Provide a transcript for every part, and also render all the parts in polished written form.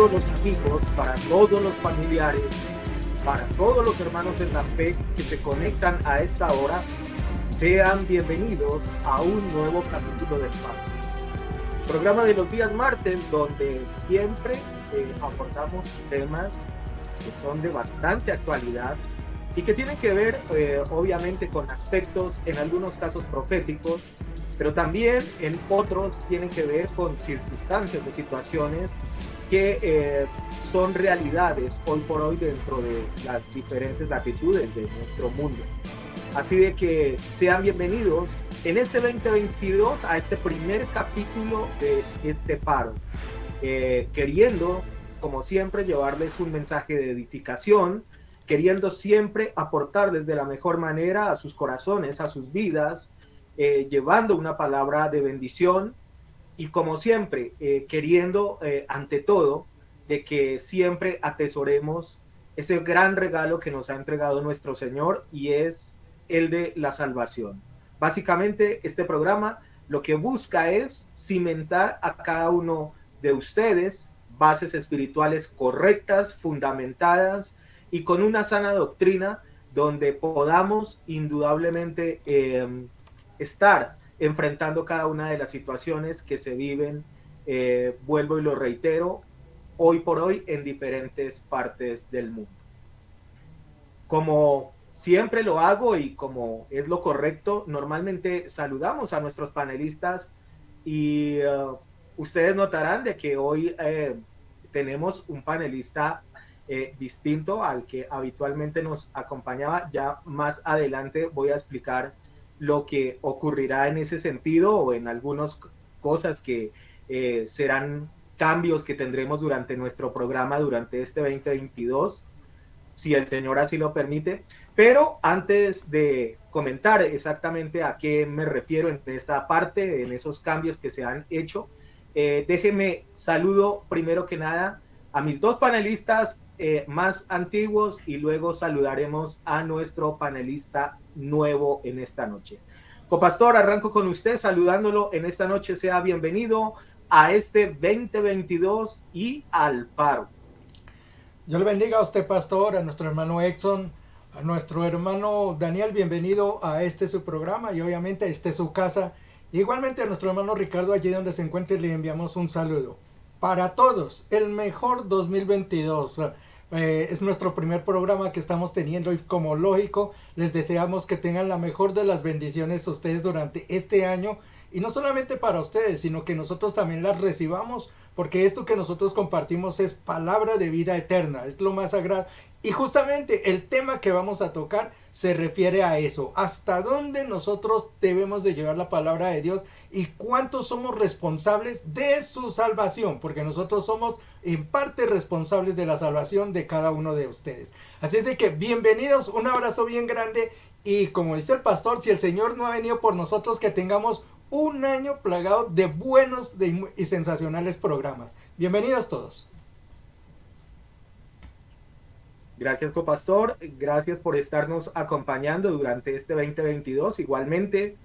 todos los amigos, para todos los familiares, para todos los hermanos en la fe que se conectan a esta hora. Sean bienvenidos a un nuevo capítulo del Paro. Programa de los días martes, donde siempre abordamos temas que son de bastante actualidad y que tienen que ver obviamente con aspectos en algunos casos proféticos, pero también en otros tienen que ver con circunstancias o situaciones que son realidades hoy por hoy dentro de las diferentes latitudes de nuestro mundo. Así de que sean bienvenidos en este 2022 a este primer capítulo de este paro, queriendo, como siempre, llevarles un mensaje de edificación, queriendo siempre aportarles de la mejor manera a sus corazones, a sus vidas, llevando una palabra de bendición y como siempre, queriendo ante todo de que siempre atesoremos ese gran regalo que nos ha entregado nuestro Señor y es el de la salvación. Básicamente, este programa lo que busca es cimentar a cada uno de ustedes bases espirituales correctas, fundamentadas y con una sana doctrina donde podamos indudablemente estar enfrentando cada una de las situaciones que se viven, vuelvo y lo reitero, hoy por hoy en diferentes partes del mundo. Como siempre lo hago y como es lo correcto, normalmente saludamos a nuestros panelistas y ustedes notarán de que hoy tenemos un panelista distinto al que habitualmente nos acompañaba. Ya más adelante voy a explicar lo que ocurrirá en ese sentido o en algunas cosas que serán cambios que tendremos durante nuestro programa durante este 2022, si el Señor así lo permite. Pero antes de comentar exactamente a qué me refiero en esta parte, en esos cambios que se han hecho, déjenme saludo primero que nada a mis dos panelistas más antiguos y luego saludaremos a nuestro panelista nuevo en esta noche. Copastor, arranco con usted saludándolo en esta noche. Sea bienvenido a este 2022 y al Paro. Dios le bendiga a usted, pastor, a nuestro hermano Exxon, a nuestro hermano Daniel, bienvenido a su programa y obviamente a su casa. Igualmente a nuestro hermano Ricardo, allí donde se encuentre, le enviamos un saludo. Para todos, el mejor 2022. Es nuestro primer programa que estamos teniendo y como lógico, les deseamos que tengan la mejor de las bendiciones a ustedes durante este año. Y no solamente para ustedes, sino que nosotros también las recibamos, porque esto que nosotros compartimos es palabra de vida eterna, es lo más sagrado. Y justamente el tema que vamos a tocar se refiere a eso, hasta dónde nosotros debemos de llevar la palabra de Dios y cuántos somos responsables de su salvación, porque nosotros somos en parte responsables de la salvación de cada uno de ustedes. Así es de que bienvenidos, un abrazo bien grande y como dice el pastor, si el Señor no ha venido por nosotros, que tengamos un año plagado de buenos y sensacionales programas. Bienvenidos todos. Gracias, copastor. Gracias por estarnos acompañando durante este 2022. Igualmente,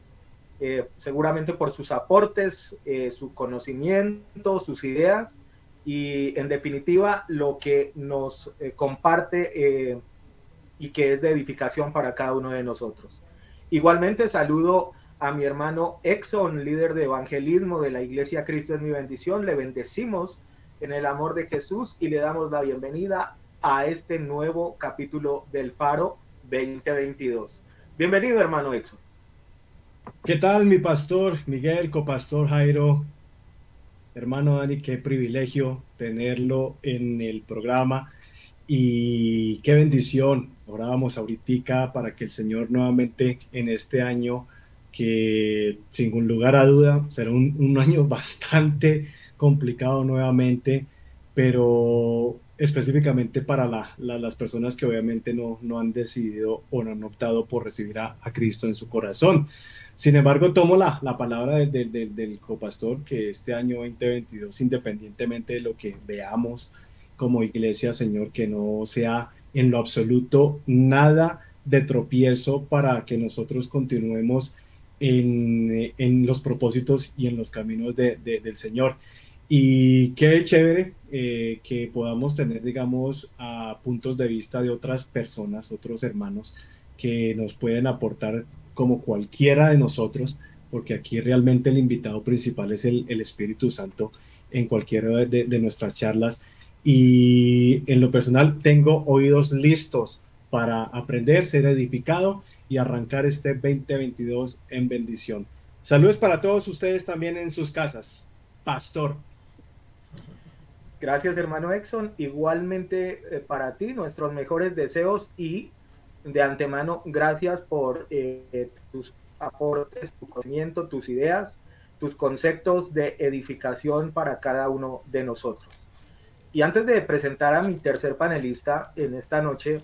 seguramente por sus aportes, su conocimiento, sus ideas y, en definitiva, lo que nos comparte y que es de edificación para cada uno de nosotros. Igualmente, saludo a mi hermano Exxon, líder de evangelismo de la Iglesia Cristo es mi bendición. Le bendecimos en el amor de Jesús y le damos la bienvenida a este nuevo capítulo del Faro 2022. Bienvenido, hermano Exxon. ¿Qué tal, mi pastor Miguel, copastor Jairo, hermano Dani? Qué privilegio tenerlo en el programa y qué bendición. Orábamos ahorita para que el Señor nuevamente en este año, que sin lugar a duda será un año bastante complicado nuevamente, pero específicamente para las personas que obviamente no han decidido o no han optado por recibir a Cristo en su corazón. Sin embargo, tomo la palabra del copastor que este año 2022, independientemente de lo que veamos como iglesia, Señor, que no sea en lo absoluto nada de tropiezo para que nosotros continuemos en los propósitos y en los caminos del Señor. Y qué chévere que podamos tener, digamos, puntos de vista de otras personas, otros hermanos que nos pueden aportar como cualquiera de nosotros, porque aquí realmente el invitado principal es el Espíritu Santo en cualquiera de nuestras charlas. Y en lo personal tengo oídos listos para aprender, ser edificado y arrancar este 2022 en bendición. Saludos para todos ustedes también en sus casas. Pastor. Gracias, hermano Exxon. Igualmente para ti, nuestros mejores deseos y de antemano, gracias por tus aportes, tu conocimiento, tus ideas, tus conceptos de edificación para cada uno de nosotros. Y antes de presentar a mi tercer panelista en esta noche,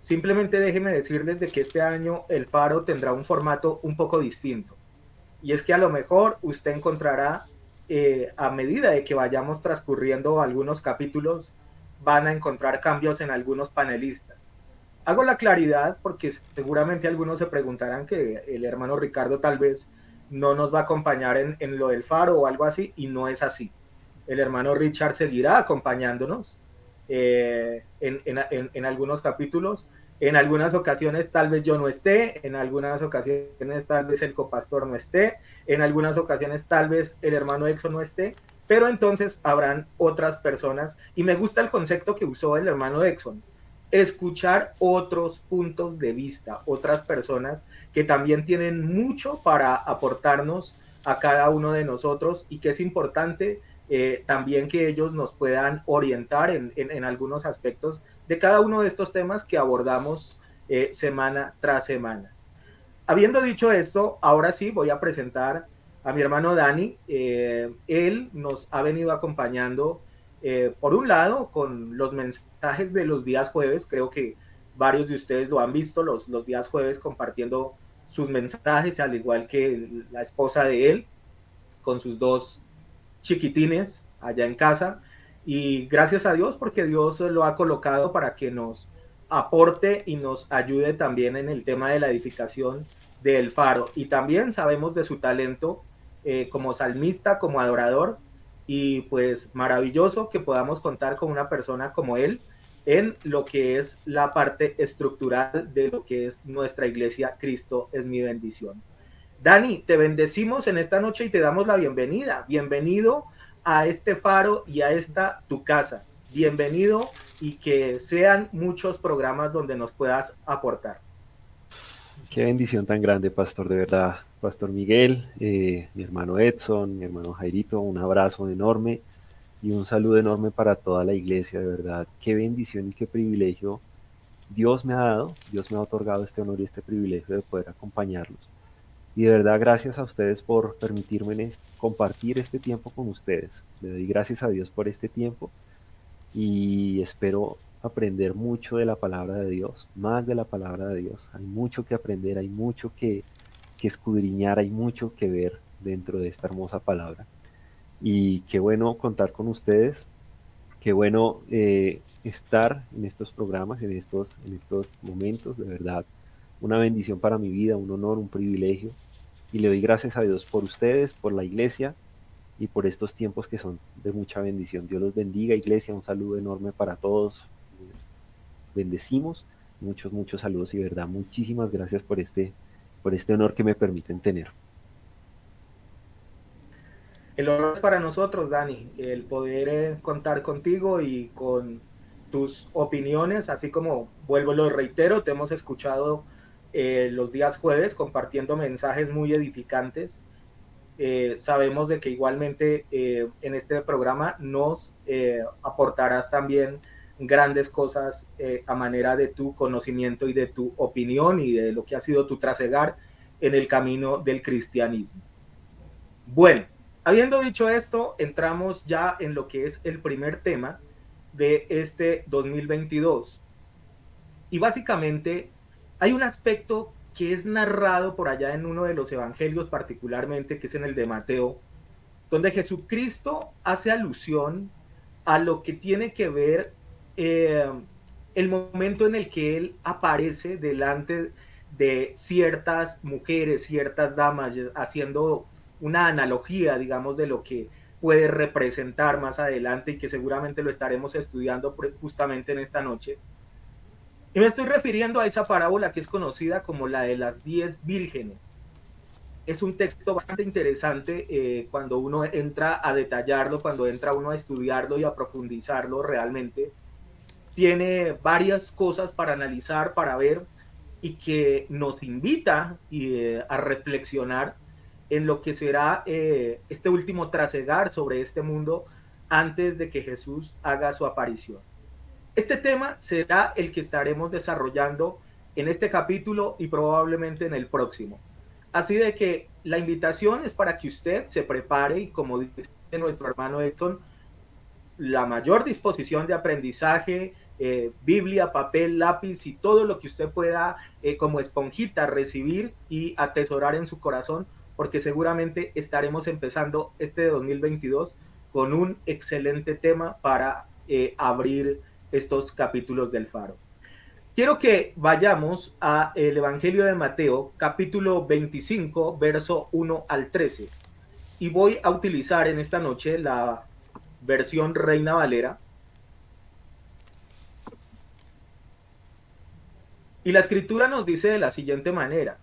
simplemente déjenme decirles de que este año el Faro tendrá un formato un poco distinto. Y es que a lo mejor usted encontrará, a medida de que vayamos transcurriendo algunos capítulos, van a encontrar cambios en algunos panelistas. Hago la claridad porque seguramente algunos se preguntarán que el hermano Ricardo tal vez no nos va a acompañar en lo del Faro o algo así, y no es así. El hermano Richard seguirá acompañándonos en algunos capítulos. En algunas ocasiones tal vez yo no esté, en algunas ocasiones tal vez el copastor no esté, en algunas ocasiones tal vez el hermano Exo no esté, pero entonces habrán otras personas. Y me gusta el concepto que usó el hermano Exxon: escuchar otros puntos de vista, otras personas que también tienen mucho para aportarnos a cada uno de nosotros, y que es importante también que ellos nos puedan orientar en algunos aspectos de cada uno de estos temas que abordamos semana tras semana. Habiendo dicho esto, ahora sí voy a presentar a mi hermano Dani. Él nos ha venido acompañando, por un lado, con los mensajes de los días jueves. Creo que varios de ustedes lo han visto, los días jueves compartiendo sus mensajes, al igual que la esposa de él, con sus dos chiquitines allá en casa. Y gracias a Dios, porque Dios lo ha colocado para que nos aporte y nos ayude también en el tema de la edificación del Faro. Y también sabemos de su talento como salmista, como adorador, y pues maravilloso que podamos contar con una persona como él en lo que es la parte estructural de lo que es nuestra iglesia. Cristo es mi bendición. Dani, te bendecimos en esta noche y te damos la bienvenida. Bienvenido a este Faro y a esta tu casa. Bienvenido, y que sean muchos programas donde nos puedas aportar. Qué bendición tan grande, pastor, de verdad. Pastor Miguel, mi hermano Edson, mi hermano Jairito, un abrazo enorme y un saludo enorme para toda la iglesia, de verdad. Qué bendición y qué privilegio Dios me ha dado, Dios me ha otorgado este honor y este privilegio de poder acompañarlos. Y de verdad, gracias a ustedes por permitirme compartir este tiempo con ustedes. Le doy gracias a Dios por este tiempo y espero aprender mucho de la palabra de Dios, más de la palabra de Dios. Hay mucho que aprender, hay mucho que escudriñar, hay mucho que ver dentro de esta hermosa palabra. Y qué bueno contar con ustedes, qué bueno estar en estos programas, en estos momentos, de verdad. Una bendición para mi vida, un honor, un privilegio. Y le doy gracias a Dios por ustedes, por la iglesia y por estos tiempos que son de mucha bendición. Dios los bendiga, iglesia. Un saludo enorme para todos. Bendecimos. Muchos, muchos saludos y verdad, muchísimas gracias por este honor que me permiten tener. El honor es para nosotros, Dani, el poder contar contigo y con tus opiniones, así como, vuelvo, lo reitero, te hemos escuchado los días jueves compartiendo mensajes muy edificantes. Sabemos de que igualmente en este programa nos aportarás también grandes cosas a manera de tu conocimiento y de tu opinión y de lo que ha sido tu trasegar en el camino del cristianismo. Bueno, habiendo dicho esto, entramos ya en lo que es el primer tema de este 2022. Y básicamente hay un aspecto que es narrado por allá en uno de los evangelios, particularmente, que es en el de Mateo, donde Jesucristo hace alusión a lo que tiene que ver eh, el momento en el que él aparece delante de ciertas mujeres, ciertas damas, haciendo una analogía, digamos, de lo que puede representar más adelante y que seguramente lo estaremos estudiando justamente en esta noche. Y me estoy refiriendo a esa parábola que es conocida como la de las 10 vírgenes. Es un texto bastante interesante cuando uno entra a detallarlo, cuando entra uno a estudiarlo y a profundizarlo realmente. Tiene varias cosas para analizar, para ver, y que nos invita a reflexionar en lo que será este último trasegar sobre este mundo antes de que Jesús haga su aparición. Este tema será el que estaremos desarrollando en este capítulo y probablemente en el próximo. Así de que la invitación es para que usted se prepare y, como dice nuestro hermano Edson, la mayor disposición de aprendizaje, Biblia, papel, lápiz y todo lo que usted pueda como esponjita recibir y atesorar en su corazón, porque seguramente estaremos empezando este 2022 con un excelente tema para abrir estos capítulos del Faro. Quiero que vayamos al Evangelio de Mateo, capítulo 25, verso 1 al 13. Y voy a utilizar en esta noche la versión Reina Valera. Y la escritura nos dice de la siguiente manera: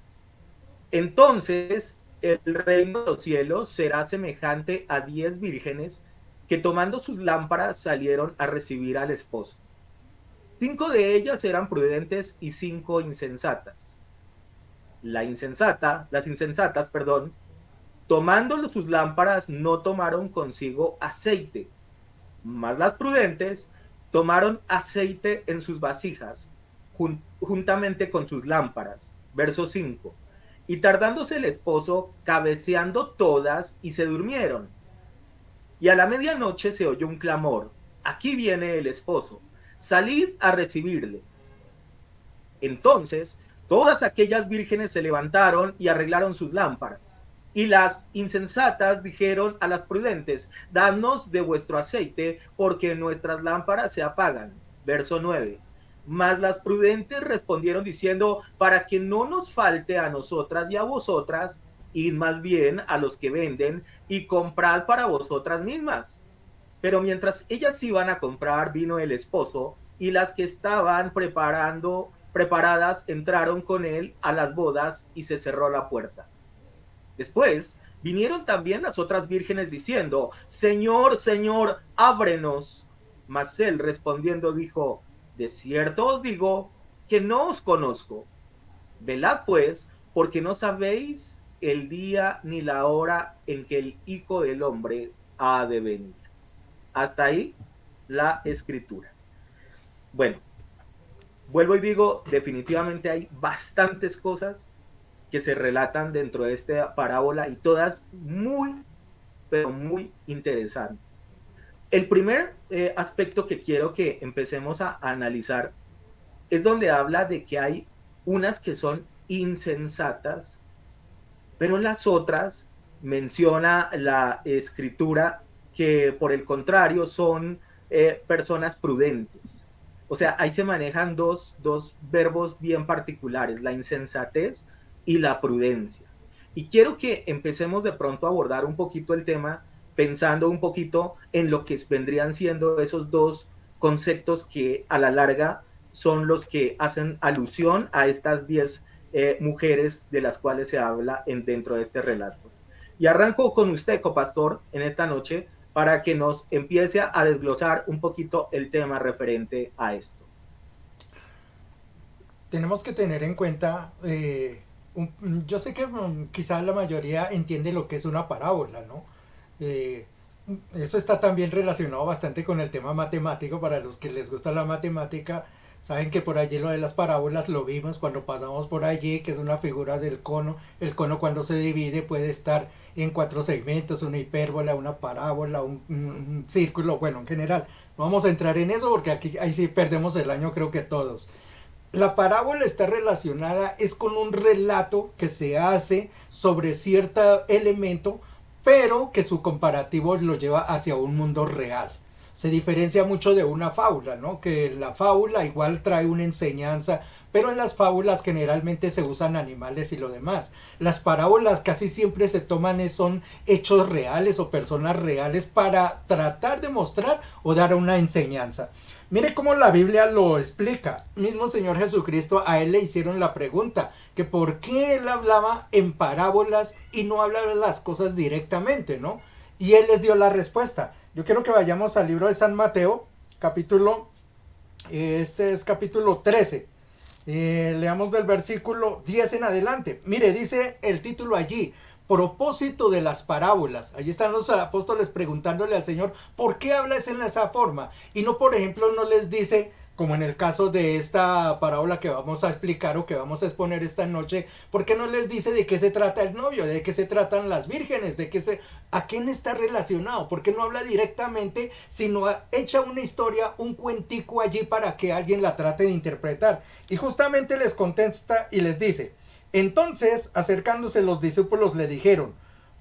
entonces el reino de los cielos será semejante a 10 vírgenes que, tomando sus lámparas, salieron a recibir al esposo. 5 de ellas eran prudentes y 5 insensatas. Las insensatas, tomando sus lámparas, no tomaron consigo aceite, mas las prudentes tomaron aceite en sus vasijas, juntamente con sus lámparas. Verso 5. Y tardándose el esposo, cabeceando todas, y se durmieron. Y a la medianoche se oyó un clamor: aquí viene el esposo, salid a recibirle. Entonces todas aquellas vírgenes se levantaron y arreglaron sus lámparas. Y las insensatas dijeron a las prudentes: dadnos de vuestro aceite, porque nuestras lámparas se apagan. Verso 9. Mas las prudentes respondieron diciendo: para que no nos falte a nosotras y a vosotras, id más bien a los que venden y comprad para vosotras mismas. Pero mientras ellas iban a comprar, vino el esposo, y las que estaban preparadas entraron con él a las bodas, y se cerró la puerta. Después vinieron también las otras vírgenes diciendo: Señor, Señor, ábrenos. Mas él respondiendo dijo: de cierto os digo que no os conozco. Velad pues, porque no sabéis el día ni la hora en que el Hijo del Hombre ha de venir. Hasta ahí la escritura. Bueno, vuelvo y digo, definitivamente hay bastantes cosas que se relatan dentro de esta parábola y todas muy, pero muy interesantes. El primer aspecto que quiero que empecemos a analizar es donde habla de que hay unas que son insensatas, pero las otras menciona la escritura que por el contrario son personas prudentes. O sea, ahí se manejan dos verbos bien particulares: la insensatez y la prudencia. Y quiero que empecemos de pronto a abordar un poquito el tema, pensando un poquito en lo que vendrían siendo esos dos conceptos que a la larga son los que hacen alusión a estas 10 mujeres de las cuales se habla dentro de este relato. Y arranco con usted, copastor, en esta noche, para que nos empiece a desglosar un poquito el tema referente a esto. Tenemos que tener en cuenta, yo sé que quizás la mayoría entiende lo que es una parábola, ¿no? Eso está también relacionado bastante con el tema matemático. Para los que les gusta la matemática, saben que por allí lo de las parábolas lo vimos cuando pasamos por allí, que es una figura del cono. El cono, cuando se divide, puede estar en 4 segmentos: una hipérbola, una parábola, un círculo. Bueno, en general no vamos a entrar en eso porque aquí ahí sí perdemos el año, creo que todos. La parábola está relacionada es con un relato que se hace sobre cierto elemento, pero que su comparativo lo lleva hacia un mundo real. se diferencia mucho de una fábula, ¿no? Que la fábula igual trae una enseñanza, pero en las fábulas generalmente se usan animales y lo demás. Las parábolas casi siempre se toman, son hechos reales o personas reales para tratar de mostrar o dar una enseñanza. Mire cómo la Biblia lo explica. Mismo Señor Jesucristo, a él le hicieron la pregunta, que por qué él hablaba en parábolas y no hablaba las cosas directamente, ¿no? Y él les dio la respuesta. Yo quiero que vayamos al libro de San Mateo, capítulo, este es capítulo 13. Leamos del versículo 10 en adelante. Mire, dice el título allí, propósito de las parábolas. Allí están los apóstoles preguntándole al Señor, ¿por qué hablas en esa forma? Y no, por ejemplo, no les dice, como en el caso de esta parábola que vamos a explicar o que vamos a exponer esta noche, ¿por qué no les dice de qué se trata el novio, de qué se tratan las vírgenes, a quién está relacionado? ¿Por qué no habla directamente, sino echa una historia, un cuentico allí para que alguien la trate de interpretar? Y justamente les contesta y les dice, entonces, acercándose los discípulos le dijeron,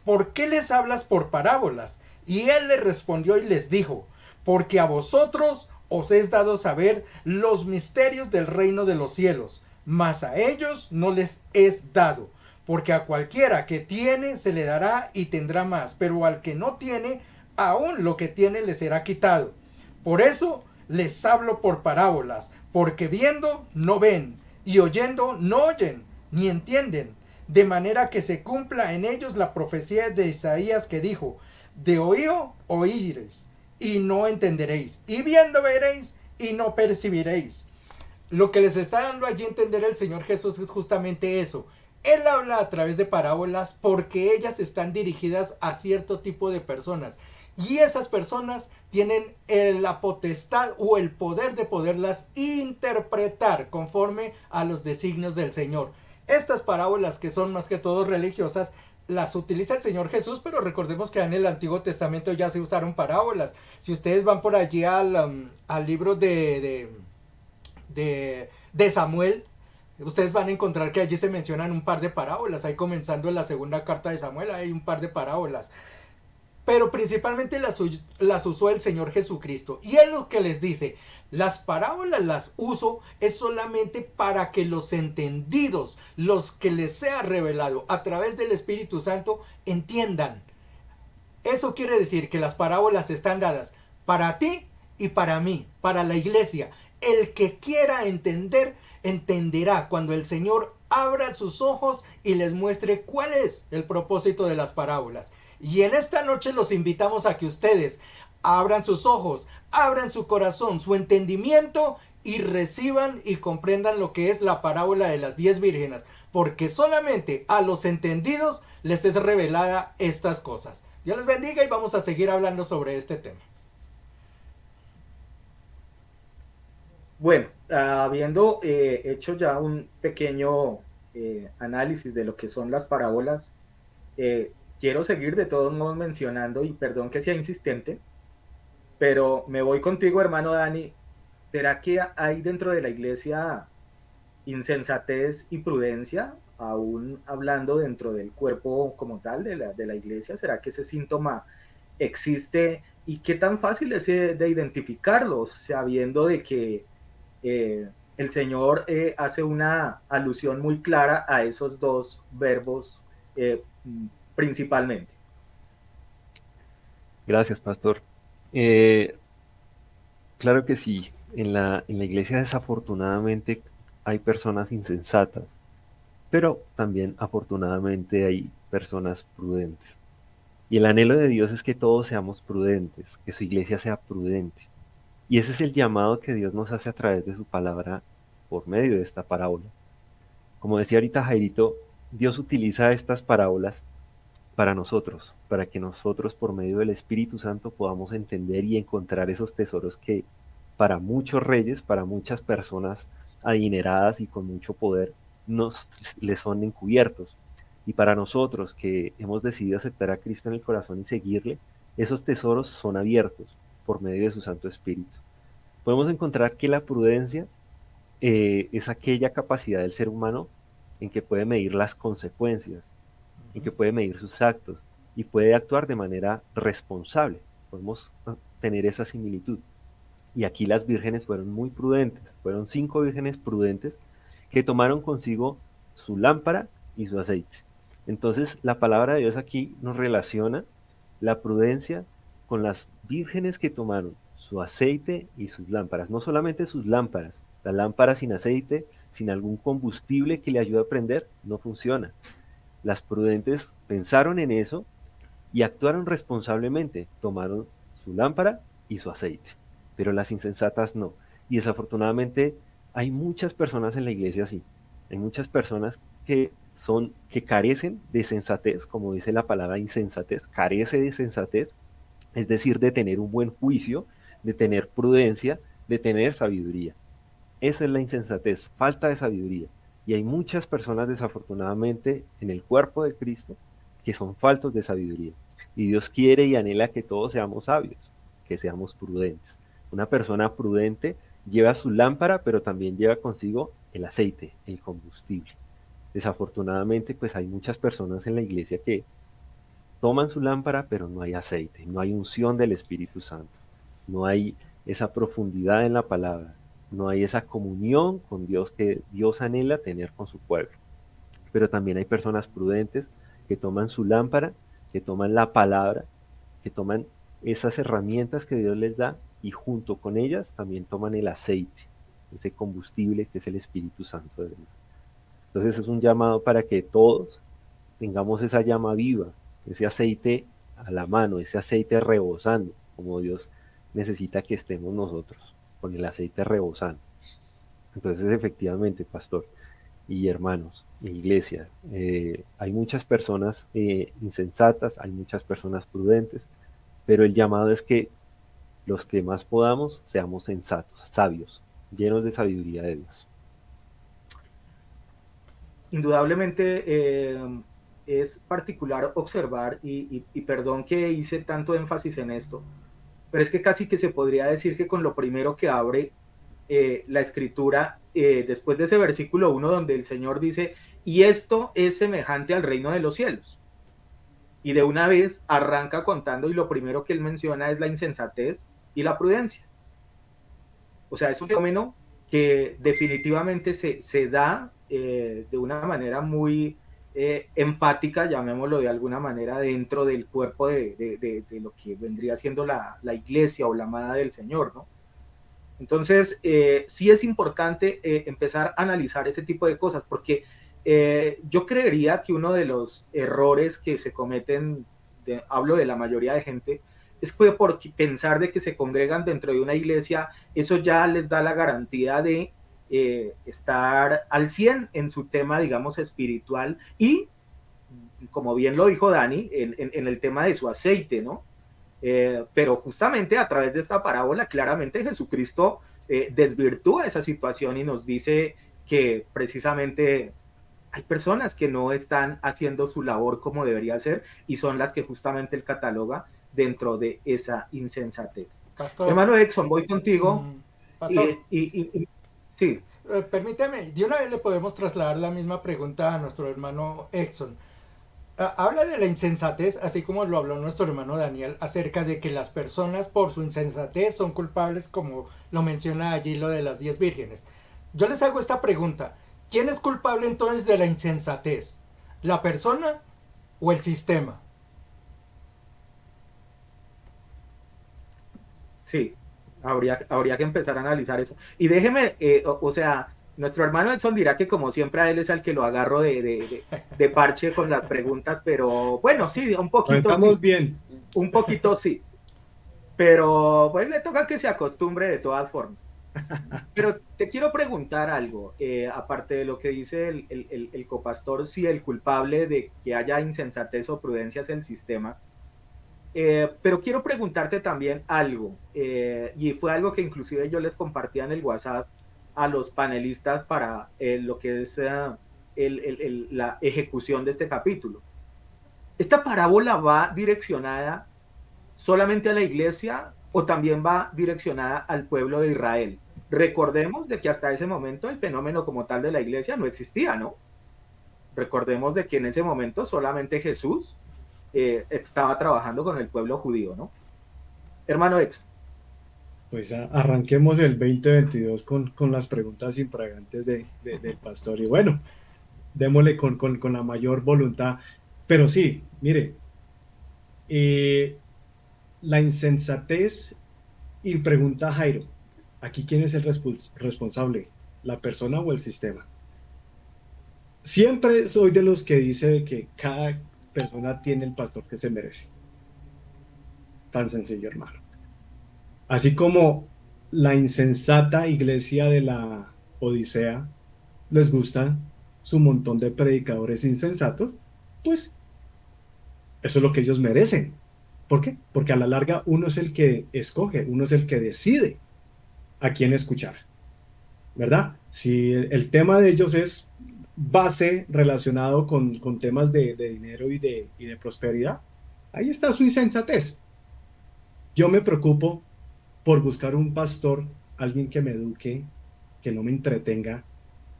¿por qué les hablas por parábolas? Y él les respondió y les dijo, porque a vosotros os es dado saber los misterios del reino de los cielos, mas a ellos no les es dado, porque a cualquiera que tiene se le dará y tendrá más, pero al que no tiene, aún lo que tiene le será quitado. Por eso les hablo por parábolas, porque viendo no ven, y oyendo no oyen, ni entienden, de manera que se cumpla en ellos la profecía de Isaías que dijo, de oído oíreis, y no entenderéis, y viendo veréis, y no percibiréis. Lo que les está dando allí a entender el Señor Jesús es justamente eso. Él habla a través de parábolas porque ellas están dirigidas a cierto tipo de personas. Y esas personas tienen la potestad o el poder de poderlas interpretar conforme a los designios del Señor. Estas parábolas, que son más que todo religiosas, las utiliza el Señor Jesús, pero recordemos que en el Antiguo Testamento ya se usaron parábolas. Si ustedes van por allí al libro de Samuel, ustedes van a encontrar que allí se mencionan un par de parábolas. Ahí comenzando en la segunda carta de Samuel hay un par de parábolas. Pero principalmente las usó el Señor Jesucristo. Y él lo que les dice, las parábolas las uso es solamente para que los entendidos, los que les sea revelado a través del Espíritu Santo, entiendan. Eso quiere decir que las parábolas están dadas para ti y para mí, para la iglesia. El que quiera entender, entenderá cuando el Señor abra sus ojos y les muestre cuál es el propósito de las parábolas. Y en esta noche los invitamos a que ustedes abran sus ojos, abran su corazón, su entendimiento y reciban y comprendan lo que es la parábola de las 10 vírgenes, porque solamente a los entendidos les es revelada estas cosas. Dios les bendiga y vamos a seguir hablando sobre este tema. Bueno, habiendo hecho ya un pequeño análisis de lo que son las parábolas, quiero seguir de todos modos mencionando, y perdón que sea insistente, pero me voy contigo, hermano Dani. ¿Será que hay dentro de la iglesia insensatez y prudencia, aún hablando dentro del cuerpo como tal de la iglesia? ¿Será que ese síntoma existe? ¿Y qué tan fácil es de identificarlo, sabiendo de que el Señor hace una alusión muy clara a esos dos verbos principalmente? Gracias, pastor. Claro que sí. En la iglesia desafortunadamente hay personas insensatas, pero también afortunadamente hay personas prudentes. Y el anhelo de Dios es que todos seamos prudentes, que su iglesia sea prudente. Y ese es el llamado que Dios nos hace a través de su palabra por medio de esta parábola. Como decía ahorita Jairito, Dios utiliza estas parábolas para nosotros, para que nosotros por medio del Espíritu Santo podamos entender y encontrar esos tesoros que para muchos reyes, para muchas personas adineradas y con mucho poder, les son encubiertos. Y para nosotros que hemos decidido aceptar a Cristo en el corazón y seguirle, esos tesoros son abiertos por medio de su Santo Espíritu. Podemos encontrar que la prudencia es aquella capacidad del ser humano en que puede medir las consecuencias, en que puede medir sus actos y puede actuar de manera responsable. podemos tener esa similitud. Y aquí las vírgenes fueron muy prudentes, fueron 5 vírgenes prudentes que tomaron consigo su lámpara y su aceite. Entonces la palabra de Dios aquí nos relaciona la prudencia con las vírgenes que tomaron su aceite y sus lámparas. No solamente sus lámparas, la lámpara sin aceite, sin algún combustible que le ayude a prender, no funciona. Las prudentes pensaron en eso y actuaron responsablemente, tomaron su lámpara y su aceite, pero las insensatas no. Y desafortunadamente hay muchas personas en la iglesia así, hay muchas personas que carecen de sensatez, como dice la palabra insensatez, carece de sensatez, es decir, de tener un buen juicio, de tener prudencia, de tener sabiduría. Eso es la insensatez, falta de sabiduría. Y hay muchas personas desafortunadamente en el cuerpo de Cristo que son faltos de sabiduría. Y Dios quiere y anhela que todos seamos sabios, que seamos prudentes. Una persona prudente lleva su lámpara, pero también lleva consigo el aceite, el combustible. Desafortunadamente, pues hay muchas personas en la iglesia que toman su lámpara, pero no hay aceite, no hay unción del Espíritu Santo, no hay esa profundidad en la palabra, no hay esa comunión con Dios que Dios anhela tener con su pueblo. Pero también hay personas prudentes que toman su lámpara, que toman la palabra, que toman esas herramientas que Dios les da y junto con ellas también toman el aceite, ese combustible que es el Espíritu Santo de Dios. Entonces es un llamado para que todos tengamos esa llama viva, ese aceite a la mano, ese aceite rebosando, como Dios necesita que estemos nosotros, con el aceite rebosando. Entonces efectivamente, pastor y hermanos, iglesia, hay muchas personas insensatas, hay muchas personas prudentes, pero el llamado es que los que más podamos seamos sensatos, sabios, llenos de sabiduría de Dios. Indudablemente es particular observar, y perdón que hice tanto énfasis en esto, pero es que casi que se podría decir que con lo primero que abre la escritura, después de ese versículo 1 donde el Señor dice, y esto es semejante al reino de los cielos. Y de una vez arranca contando y lo primero que él menciona es la insensatez y la prudencia. O sea, es un fenómeno que definitivamente se da de una manera muy enfática, llamémoslo de alguna manera, dentro del cuerpo de lo que vendría siendo la iglesia o la amada del Señor, ¿no? Entonces, sí es importante empezar a analizar ese tipo de cosas, porque yo creería que uno de los errores que se cometen, hablo de la mayoría de gente, es que por pensar de que se congregan dentro de una iglesia, eso ya les da la garantía de estar al 100 en su tema, digamos, espiritual y, como bien lo dijo Dani, en el tema de su aceite, ¿no? Pero justamente a través de esta parábola, claramente Jesucristo desvirtúa esa situación y nos dice que precisamente hay personas que no están haciendo su labor como debería ser y son las que justamente él cataloga dentro de esa insensatez. Pastor, Hermano Exxon, voy contigo. Pastor, Sí. Permíteme, de una vez le podemos trasladar la misma pregunta a nuestro hermano Exxon. Habla de la insensatez, así como lo habló nuestro hermano Daniel, acerca de que las personas por su insensatez son culpables, como lo menciona allí lo de las 10 vírgenes. Yo les hago esta pregunta: ¿quién es culpable entonces de la insensatez? ¿La persona o el sistema? Sí, habría que empezar a analizar eso. Y déjeme, o sea, nuestro hermano Edson dirá que como siempre a él es al que lo agarro de parche con las preguntas, pero bueno, sí, un poquito. Estamos sí, bien. Un poquito sí. Pero pues le toca que se acostumbre de todas formas. Pero te quiero preguntar algo, aparte de lo que dice el copastor, si el culpable de que haya insensatez o prudencia es el sistema. Pero quiero preguntarte también algo, y fue algo que inclusive yo les compartía en el WhatsApp a los panelistas para lo que es la ejecución de este capítulo. ¿Esta parábola va direccionada solamente a la iglesia o también va direccionada al pueblo de Israel? Recordemos de que hasta ese momento el fenómeno como tal de la iglesia no existía, ¿no? Recordemos de que en ese momento solamente Jesús estaba trabajando con el pueblo judío, ¿no? Hermano Ex. Pues arranquemos el 2022 con las preguntas infragantes del pastor. Y bueno, démosle con la mayor voluntad. Pero sí, mire, eh, la insensatez y pregunta Jairo, ¿aquí quién es el responsable? ¿La persona o el sistema? Siempre soy de los que dice que cada persona tiene el pastor que se merece. Tan sencillo, hermano. Así como la insensata iglesia de la Odisea les gustan su montón de predicadores insensatos, pues eso es lo que ellos merecen. ¿Por qué? Porque a la larga uno es el que escoge, uno es el que decide a quién escuchar, ¿verdad? Si el tema de ellos es base relacionado con temas de dinero y de prosperidad, ahí está su insensatez. Yo me preocupo por buscar un pastor, alguien que me eduque, que no me entretenga,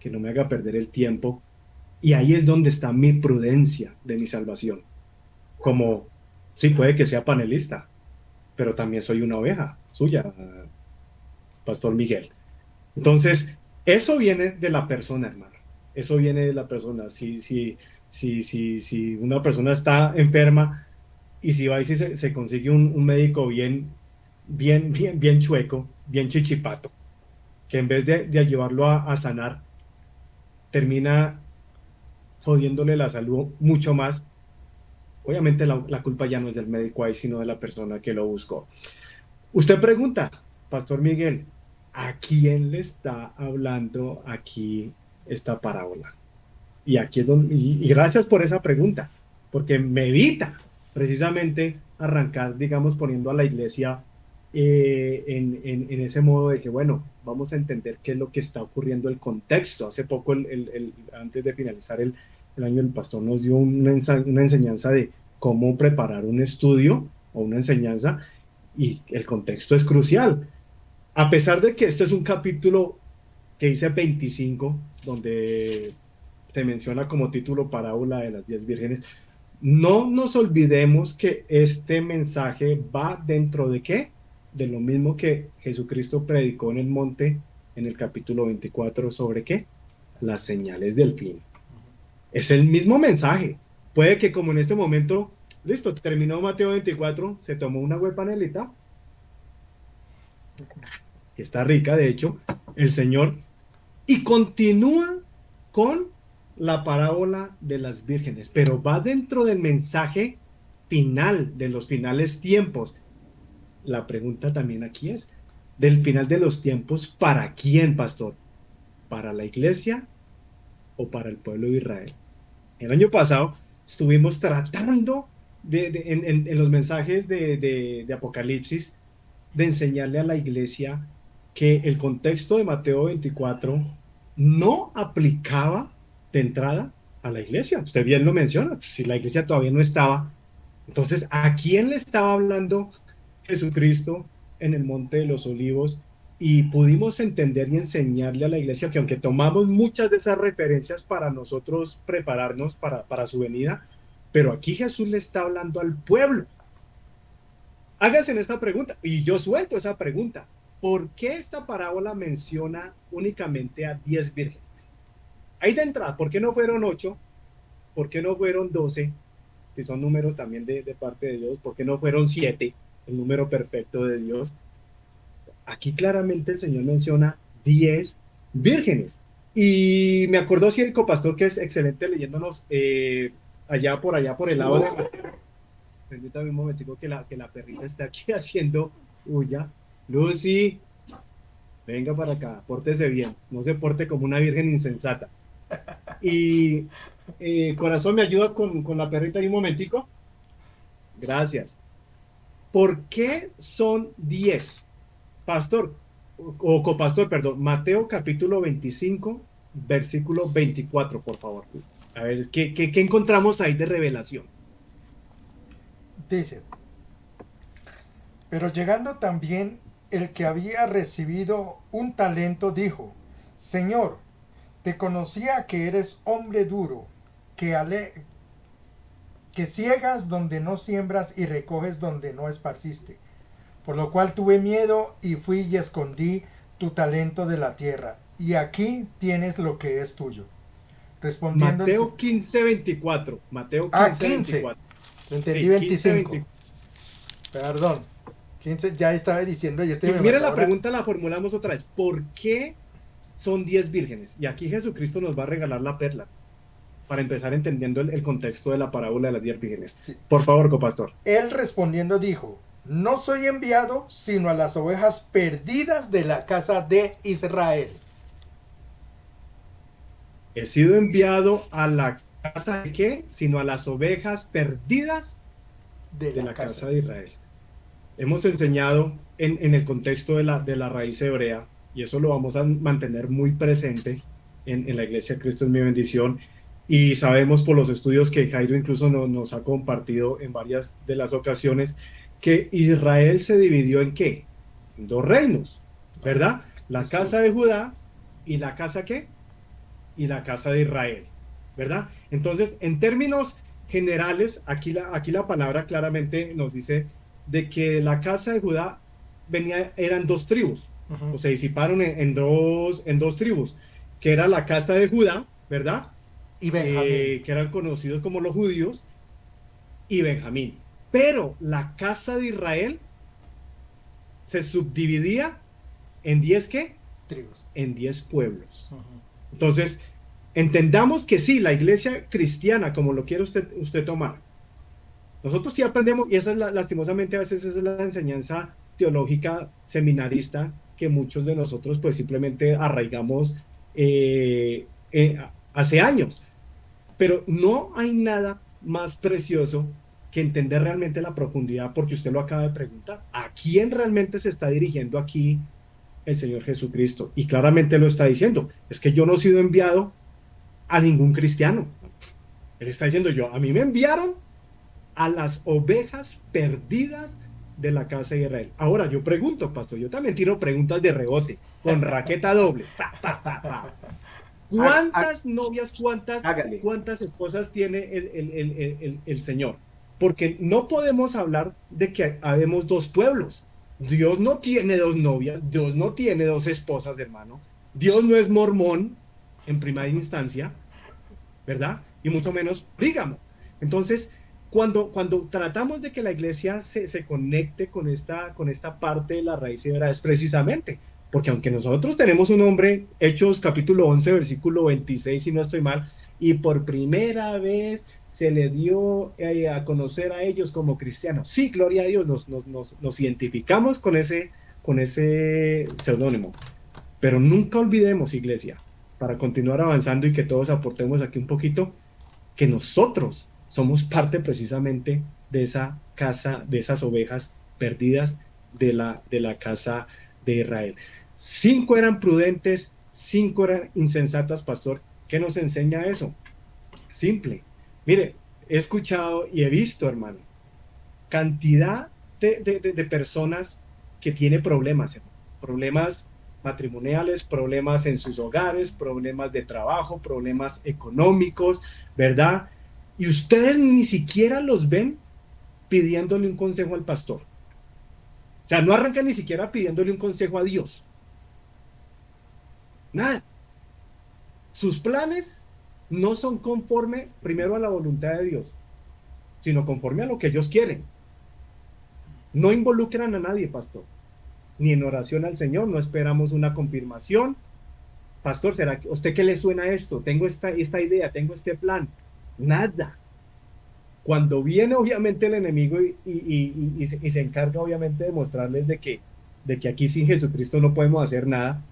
que no me haga perder el tiempo. Y ahí es donde está mi prudencia de mi salvación. Como, sí, puede que sea panelista, pero también soy una oveja suya, Pastor Miguel. Entonces, eso viene de la persona, hermano. Eso viene de la persona. Si una persona está enferma y si va y se consigue un médico bien chueco, bien chichipato, que en vez de llevarlo a sanar, termina jodiéndole la salud mucho más. Obviamente la culpa ya no es del médico ahí, sino de la persona que lo buscó. Usted pregunta, Pastor Miguel, ¿a quién le está hablando aquí esta parábola? Y aquí es donde, y gracias por esa pregunta, porque me evita precisamente arrancar, digamos, poniendo a la iglesia en ese modo de que, bueno, vamos a entender qué es lo que está ocurriendo, el contexto. Hace poco, antes de finalizar el año, el pastor nos dio una enseñanza de cómo preparar un estudio o una enseñanza, y el contexto es crucial. A pesar de que este es un capítulo que dice 25, donde se menciona como título parábola de las 10 vírgenes, no nos olvidemos que este mensaje va dentro de ¿qué? De lo mismo que Jesucristo predicó en el monte en el capítulo 24 sobre ¿qué? Las señales del fin. Es el mismo mensaje. Puede que como en este momento, listo, terminó Mateo 24, se tomó una web panelita, que está rica de hecho, el Señor, y continúa con la parábola de las vírgenes, pero va dentro del mensaje final, de los finales tiempos. La pregunta también aquí es, del final de los tiempos, ¿para quién, pastor? ¿Para la iglesia o para el pueblo de Israel? El año pasado estuvimos tratando en los mensajes de Apocalipsis de enseñarle a la iglesia que el contexto de Mateo 24 no aplicaba de entrada a la iglesia. Usted bien lo menciona, pues, si la iglesia todavía no estaba. Entonces, ¿a quién le estaba hablando Jesucristo en el Monte de los Olivos? Y pudimos entender y enseñarle a la iglesia que aunque tomamos muchas de esas referencias para nosotros prepararnos para su venida, pero aquí Jesús le está hablando al pueblo. Háganse esta pregunta, y yo suelto esa pregunta. ¿Por qué esta parábola menciona únicamente a 10 vírgenes? Ahí de entrada, ¿por qué no fueron 8? ¿Por qué no fueron 12? Si son números también de parte de Dios. ¿Por qué no fueron 7? El número perfecto de Dios. Aquí claramente el Señor menciona 10 vírgenes. Y me acordó si el copastor, que es excelente leyéndonos allá por el lado de Mateo. Permítame un momentico que la perrita está aquí haciendo huya. Lucy, venga para acá, pórtese bien, no se porte como una virgen insensata. Y corazón, ¿me ayuda con la perrita ahí un momentico? Gracias. ¿Por qué son 10? Pastor, o copastor, perdón, Mateo capítulo 25, versículo 24, por favor. A ver, ¿qué encontramos ahí de revelación? Dice, pero llegando también el que había recibido un talento dijo, Señor, te conocía que eres hombre duro, que ciegas donde no siembras y recoges donde no esparciste. por lo cual tuve miedo y fui y escondí tu talento de la tierra, y aquí tienes lo que es tuyo. Respondiendo el... Mateo 15:24. Mateo 15. 15:24. Entendí Sí, 25. 15:24. Perdón. 15 ya estaba diciendo y Y mira, la ahora... pregunta la formulamos otra vez. ¿Por qué son 10 vírgenes? Y aquí Jesucristo nos va a regalar la perla para empezar entendiendo el contexto de la parábola de las 10 vírgenes. Sí. Por favor, copastor. Él respondiendo dijo: no soy enviado sino a las ovejas perdidas de la casa de Israel. He sido enviado a la casa de qué, sino a las ovejas perdidas de la casa de Israel. Hemos enseñado en el contexto de la raíz hebrea, y eso lo vamos a mantener muy presente en la Iglesia Cristo es mi bendición, y sabemos por los estudios que Jairo incluso nos ha compartido en varias de las ocasiones, que Israel se dividió en ¿qué? En dos reinos, ¿verdad? La Sí. casa de Judá y la casa ¿qué? Y la casa de Israel, ¿verdad? Entonces, en términos generales, aquí la palabra claramente nos dice de que la casa de Judá eran dos tribus, o se disiparon en dos tribus, que era la casa de Judá, ¿verdad? Y Benjamín. Que eran conocidos como los judíos, y Benjamín. Pero la casa de Israel se subdividía en 10 ¿qué? Tribus. En 10 pueblos. Entonces, entendamos que sí, la iglesia cristiana, como lo quiere usted tomar, nosotros sí aprendemos, y esa es lastimosamente a veces esa es la enseñanza teológica seminarista que muchos de nosotros pues simplemente arraigamos hace años. Pero no hay nada más precioso que entender realmente la profundidad, porque usted lo acaba de preguntar. ¿A quién realmente se está dirigiendo aquí el Señor Jesucristo? Y claramente lo está diciendo. Es que yo no he sido enviado a ningún cristiano. Él está diciendo a mí me enviaron a las ovejas perdidas de la casa de Israel. Ahora yo pregunto, pastor, yo también tiro preguntas de rebote, con raqueta doble. ¿Cuántas novias, cuántas esposas tiene el Señor? Porque no podemos hablar de que habemos dos pueblos. Dios no tiene dos novias, Dios no tiene dos esposas, hermano. Dios no es mormón en primera instancia, ¿verdad? Y mucho menos polígamo. Entonces, cuando tratamos de que la iglesia se conecte con esta parte de la raíz hebrea, es precisamente porque aunque nosotros tenemos un nombre, Hechos capítulo 11, versículo 26, si no estoy mal, y por primera vez se le dio a conocer a ellos como cristianos. Sí, gloria a Dios, nos identificamos con ese seudónimo. Pero nunca olvidemos, iglesia, para continuar avanzando y que todos aportemos aquí un poquito, que nosotros somos parte precisamente de esa casa, de esas ovejas perdidas de la casa de Israel. 5 eran prudentes, 5 eran insensatas, pastor. ¿Qué nos enseña eso? Simple. Mire, he escuchado y he visto, hermano, cantidad de personas que tienen problemas, hermano. Problemas matrimoniales, problemas en sus hogares, problemas de trabajo, problemas económicos, ¿verdad? Y ustedes ni siquiera los ven pidiéndole un consejo al pastor. O sea, no arrancan ni siquiera pidiéndole un consejo a Dios. Nada. Sus planes no son conforme primero a la voluntad de Dios, sino conforme a lo que ellos quieren. No involucran a nadie, pastor, ni en oración al Señor, no esperamos una confirmación. Pastor, ¿será que usted qué le suena esto? Tengo esta idea, tengo este plan. Nada. Cuando viene obviamente el enemigo y se encarga obviamente de mostrarles de que aquí sin Jesucristo no podemos hacer nada,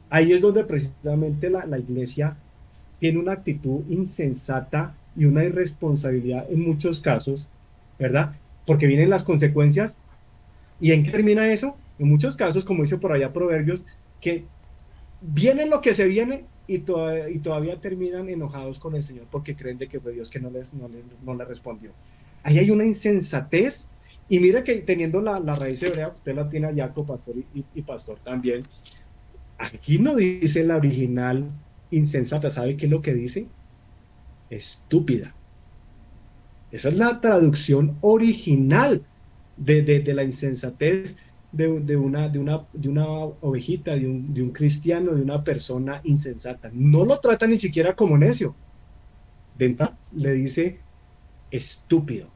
ahí es donde precisamente la iglesia tiene una actitud insensata y una irresponsabilidad en muchos casos, ¿verdad? Porque vienen las consecuencias. ¿Y en qué termina eso? En muchos casos, como dice por allá Proverbios, que viene lo que se viene y todavía terminan enojados con el Señor porque creen de que fue Dios que no les respondió. Ahí hay una insensatez. Y mire que teniendo la raíz hebrea, usted la tiene allá, pastor y pastor también. Aquí no dice la original insensata, ¿sabe qué es lo que dice? Estúpida. Esa es la traducción original de la insensatez de una ovejita, de un cristiano, de una persona insensata. No lo trata ni siquiera como necio. De entrada le dice estúpido.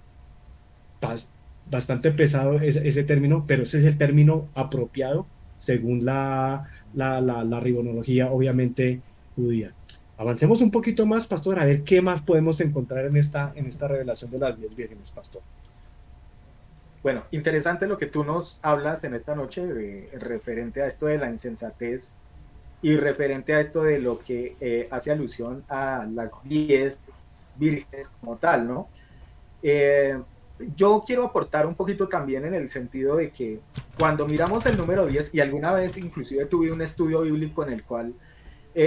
Bas- Bastante pesado ese término, pero ese es el término apropiado según la ribonología, obviamente, judía. Avancemos un poquito más, pastor, a ver qué más podemos encontrar en esta revelación de las 10 vírgenes, pastor. Bueno, interesante lo que tú nos hablas en esta noche referente a esto de la insensatez y referente a esto de lo que hace alusión a las 10 vírgenes como tal, ¿no? Eh, yo quiero aportar un poquito también en el sentido de que cuando miramos el número 10, y alguna vez inclusive tuve un estudio bíblico en el cual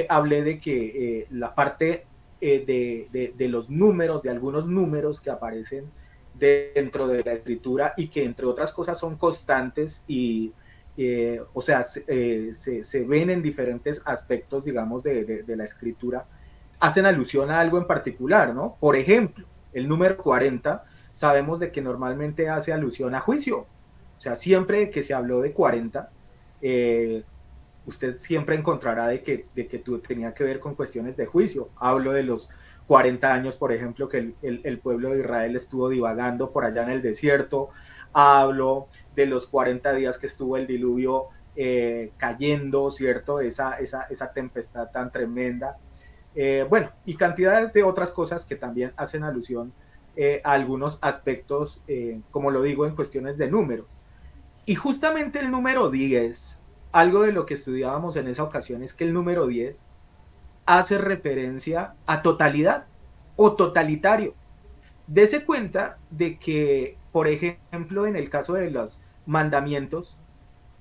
hablé de que la parte de los números, de algunos números que aparecen dentro de la escritura y que entre otras cosas son constantes y o sea, se ven en diferentes aspectos, digamos, de la escritura, hacen alusión a algo en particular, ¿no? Por ejemplo, el número 40, sabemos de que normalmente hace alusión a juicio. O sea, siempre que se habló de 40, usted siempre encontrará de que tú tenía que ver con cuestiones de juicio. Hablo de los 40 años, por ejemplo, que el pueblo de Israel estuvo divagando por allá en el desierto. Hablo de los 40 días que estuvo el diluvio cayendo, ¿cierto? Esa tempestad tan tremenda. Bueno, y cantidad de otras cosas que también hacen alusión a algunos aspectos, como lo digo, en cuestiones de números. Y justamente el número 10, algo de lo que estudiábamos en esa ocasión es que el número 10 hace referencia a totalidad o totalitario. Dese cuenta de que, por ejemplo, en el caso de los mandamientos,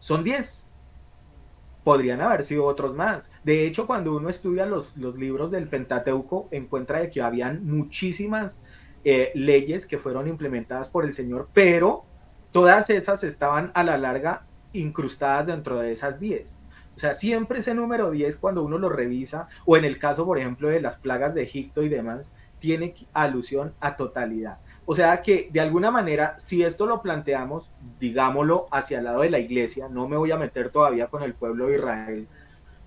son 10. Podrían haber sido otros más. De hecho, cuando uno estudia los libros del Pentateuco, encuentra de que habían muchísimas leyes que fueron implementadas por el Señor, pero todas esas estaban a la larga incrustadas dentro de esas 10. O sea, siempre ese número 10, cuando uno lo revisa, o en el caso, por ejemplo, de las plagas de Egipto y demás, tiene alusión a totalidad. O sea que de alguna manera, si esto lo planteamos, digámoslo, hacia el lado de la iglesia, no me voy a meter todavía con el pueblo de Israel,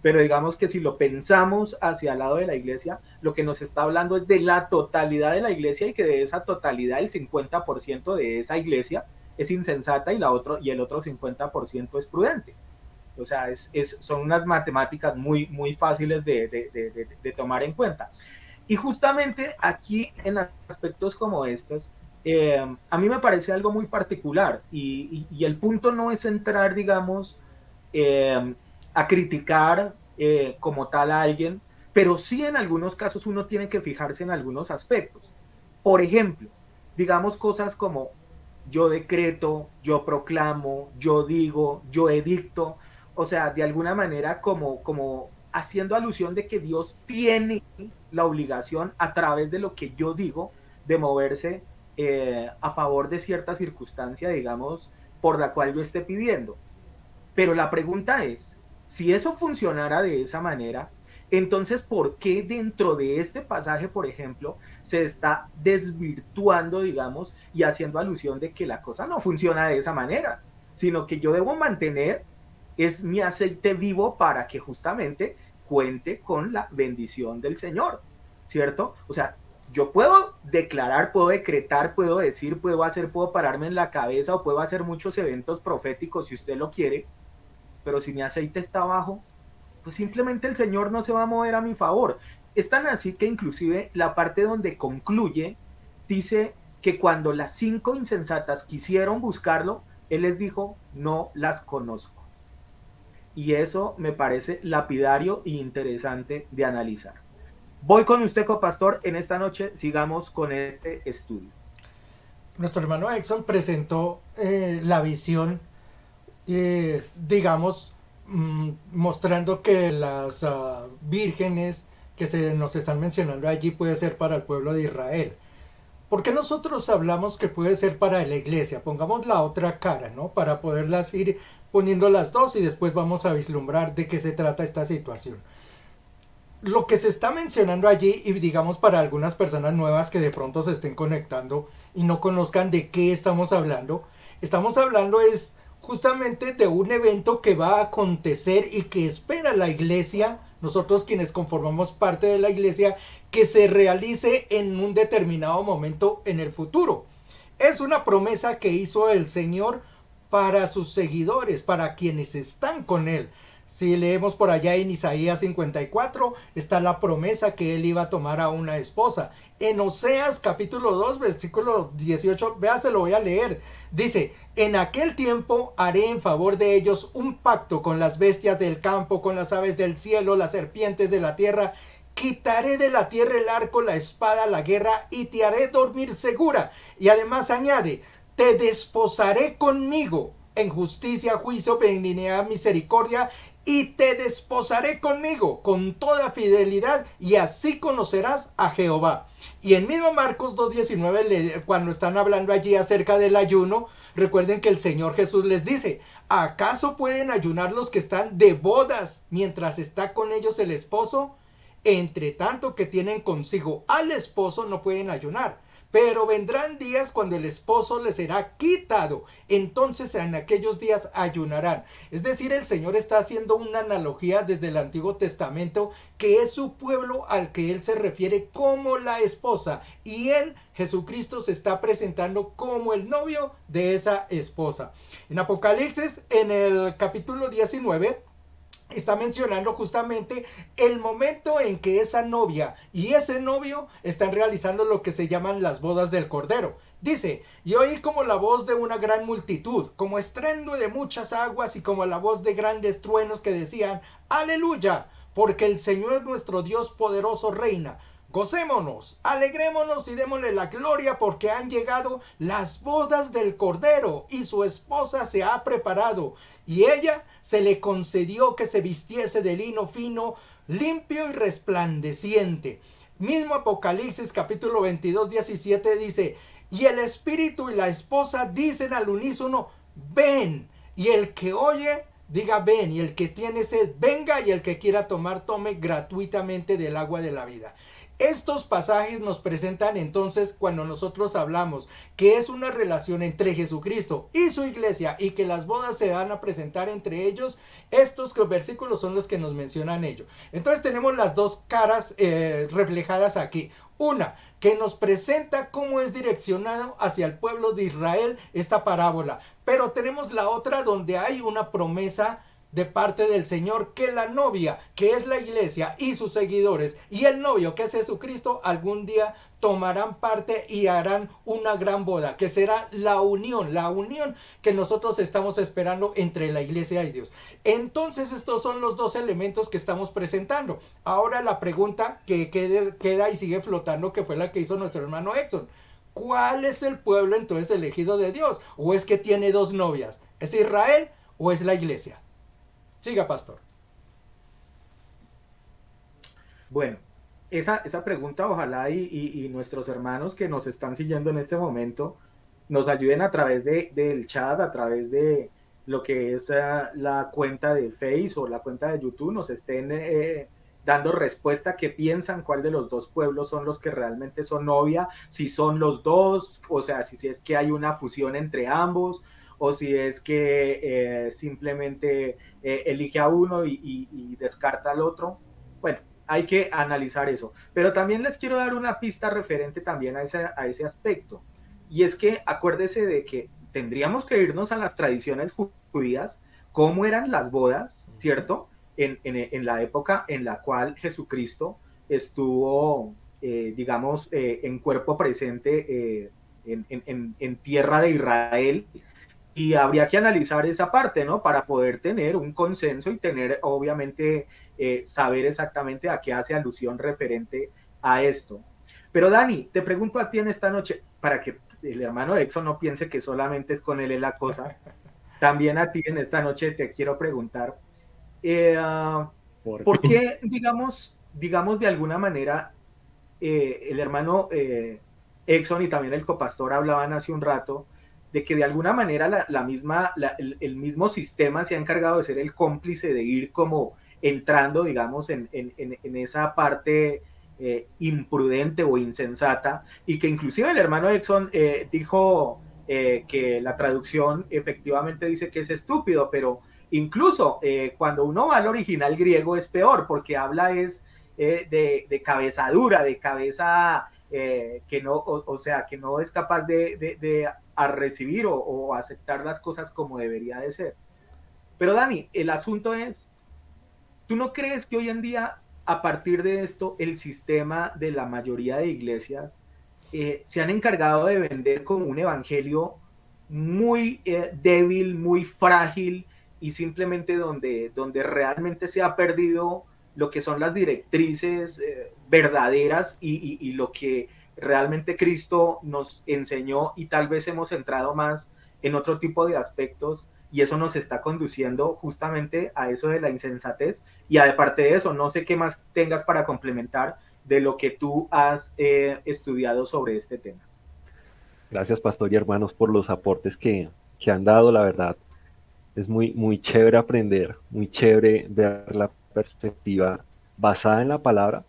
pero digamos que si lo pensamos hacia el lado de la iglesia, lo que nos está hablando es de la totalidad de la iglesia y que de esa totalidad el 50% de esa iglesia es insensata y el otro 50% es prudente. O sea, son unas matemáticas muy, muy fáciles de tomar en cuenta. Y justamente aquí en aspectos como estos, a mí me parece algo muy particular y el punto no es entrar, digamos, a criticar como tal a alguien, pero sí en algunos casos uno tiene que fijarse en algunos aspectos. Por ejemplo, digamos cosas como yo decreto, yo proclamo, yo digo, yo edicto, o sea, de alguna manera como haciendo alusión de que Dios tiene la obligación a través de lo que yo digo de moverse a favor de cierta circunstancia, digamos, por la cual yo esté pidiendo. Pero la pregunta es, si eso funcionara de esa manera, entonces, ¿por qué dentro de este pasaje, por ejemplo, se está desvirtuando, digamos, y haciendo alusión de que la cosa no funciona de esa manera, sino que yo debo mantener es mi aceite vivo para que justamente cuente con la bendición del Señor, ¿cierto? O sea, yo puedo declarar, puedo decretar, puedo decir, puedo hacer, puedo pararme en la cabeza o puedo hacer muchos eventos proféticos si usted lo quiere, pero si mi aceite está bajo, pues simplemente el Señor no se va a mover a mi favor. Es tan así que inclusive la parte donde concluye dice que cuando las 5 insensatas quisieron buscarlo, Él les dijo, no las conozco. Y eso me parece lapidario e interesante de analizar. Voy con usted, copastor, en esta noche sigamos con este estudio. Nuestro hermano Exxon presentó la visión, digamos, mostrando que las vírgenes que nos están mencionando allí puede ser para el pueblo de Israel. ¿Por qué nosotros hablamos que puede ser para la iglesia? Pongamos la otra cara, ¿no? Para poderlas ir poniendo las dos y después vamos a vislumbrar de qué se trata esta situación. Lo que se está mencionando allí, y digamos para algunas personas nuevas que de pronto se estén conectando y no conozcan de qué estamos hablando es justamente de un evento que va a acontecer y que espera la iglesia, nosotros quienes conformamos parte de la iglesia, que se realice en un determinado momento en el futuro. Es una promesa que hizo el Señor para sus seguidores, para quienes están con Él. Si leemos por allá en Isaías 54, está la promesa que Él iba a tomar a una esposa. En Oseas capítulo 2, versículo 18, vea, se lo voy a leer. Dice, en aquel tiempo haré en favor de ellos un pacto con las bestias del campo, con las aves del cielo, las serpientes de la tierra. Quitaré de la tierra el arco, la espada, la guerra, y te haré dormir segura. Y además añade, te desposaré conmigo en justicia, juicio, benignidad, misericordia, y te desposaré conmigo con toda fidelidad, y así conocerás a Jehová. Y en mismo Marcos 2:19, cuando están hablando allí acerca del ayuno, recuerden que el Señor Jesús les dice, ¿acaso pueden ayunar los que están de bodas mientras está con ellos el esposo? Entre tanto que tienen consigo al esposo no pueden ayunar, pero vendrán días cuando el esposo les será quitado, entonces en aquellos días ayunarán. Es decir, el Señor está haciendo una analogía desde el Antiguo Testamento, que es su pueblo al que Él se refiere como la esposa, y Él, Jesucristo, se está presentando como el novio de esa esposa. En Apocalipsis, en el capítulo 19, está mencionando justamente el momento en que esa novia y ese novio están realizando lo que se llaman las bodas del Cordero. Dice, y oí como la voz de una gran multitud, como estruendo de muchas aguas y como la voz de grandes truenos que decían, aleluya, porque el Señor nuestro Dios poderoso reina. Gocémonos, alegrémonos y démosle la gloria porque han llegado las bodas del Cordero y su esposa se ha preparado y ella se le concedió que se vistiese de lino fino, limpio y resplandeciente. Mismo Apocalipsis capítulo 22, 17 dice, y el espíritu y la esposa dicen al unísono, ven, y el que oye diga ven, y el que tiene sed venga, y el que quiera tomar tome gratuitamente del agua de la vida. Estos pasajes nos presentan entonces cuando nosotros hablamos que es una relación entre Jesucristo y su iglesia y que las bodas se van a presentar entre ellos. Estos versículos son los que nos mencionan ello. Entonces tenemos las dos caras reflejadas aquí. Una que nos presenta cómo es direccionado hacia el pueblo de Israel esta parábola. Pero tenemos la otra donde hay una promesa de parte del Señor que la novia, que es la iglesia y sus seguidores, y el novio, que es Jesucristo, algún día tomarán parte y harán una gran boda, que será la unión que nosotros estamos esperando entre la iglesia y Dios. Entonces estos son los dos elementos que estamos presentando. Ahora la pregunta que queda y sigue flotando, que fue la que hizo nuestro hermano Exxon: ¿cuál es el pueblo entonces elegido de Dios? ¿O es que tiene dos novias? ¿Es Israel o es la iglesia? Siga, pastor. Bueno, esa pregunta ojalá y nuestros hermanos que nos están siguiendo en este momento nos ayuden a través del chat, a través de lo que es la cuenta de Face o la cuenta de YouTube, nos estén dando respuesta, qué piensan, cuál de los dos pueblos son los que realmente son novia, si son los dos, o sea, si es que hay una fusión entre ambos, o si es que simplemente elige a uno y descarta al otro. Bueno, hay que analizar eso. Pero también les quiero dar una pista referente también a ese aspecto. Y es que acuérdese de que tendríamos que irnos a las tradiciones judías, cómo eran las bodas, ¿cierto? En la época en la cual Jesucristo estuvo, digamos, en cuerpo presente en tierra de Israel. Y habría que analizar esa parte, ¿no? Para poder tener un consenso y tener, obviamente, saber exactamente a qué hace alusión referente a esto. Pero Dani, te pregunto a ti en esta noche, para que el hermano Exxon no piense que solamente es con él la cosa, también a ti en esta noche te quiero preguntar, ¿por qué, digamos de alguna manera, el hermano Exxon y también el copastor hablaban hace un rato de que de alguna manera el mismo sistema se ha encargado de ser el cómplice de ir como entrando, digamos, en esa parte imprudente o insensata, y que inclusive el hermano Exxon dijo que la traducción efectivamente dice que es estúpido, pero incluso cuando uno va al original griego es peor, porque habla es de cabeza dura, de cabeza que no, o sea, que no es capaz de a recibir o aceptar las cosas como debería de ser. Pero Dani, el asunto es, ¿tú no crees que hoy en día, a partir de esto, el sistema de la mayoría de iglesias se han encargado de vender como un evangelio muy débil, muy frágil y simplemente donde realmente se ha perdido lo que son las directrices verdaderas y lo que realmente Cristo nos enseñó, y tal vez hemos entrado más en otro tipo de aspectos, y eso nos está conduciendo justamente a eso de la insensatez? Y aparte de eso, no sé qué más tengas para complementar de lo que tú has estudiado sobre este tema. Gracias, pastor y hermanos, por los aportes que han dado, la verdad. Es muy, muy chévere aprender, muy chévere ver la perspectiva basada en la palabra,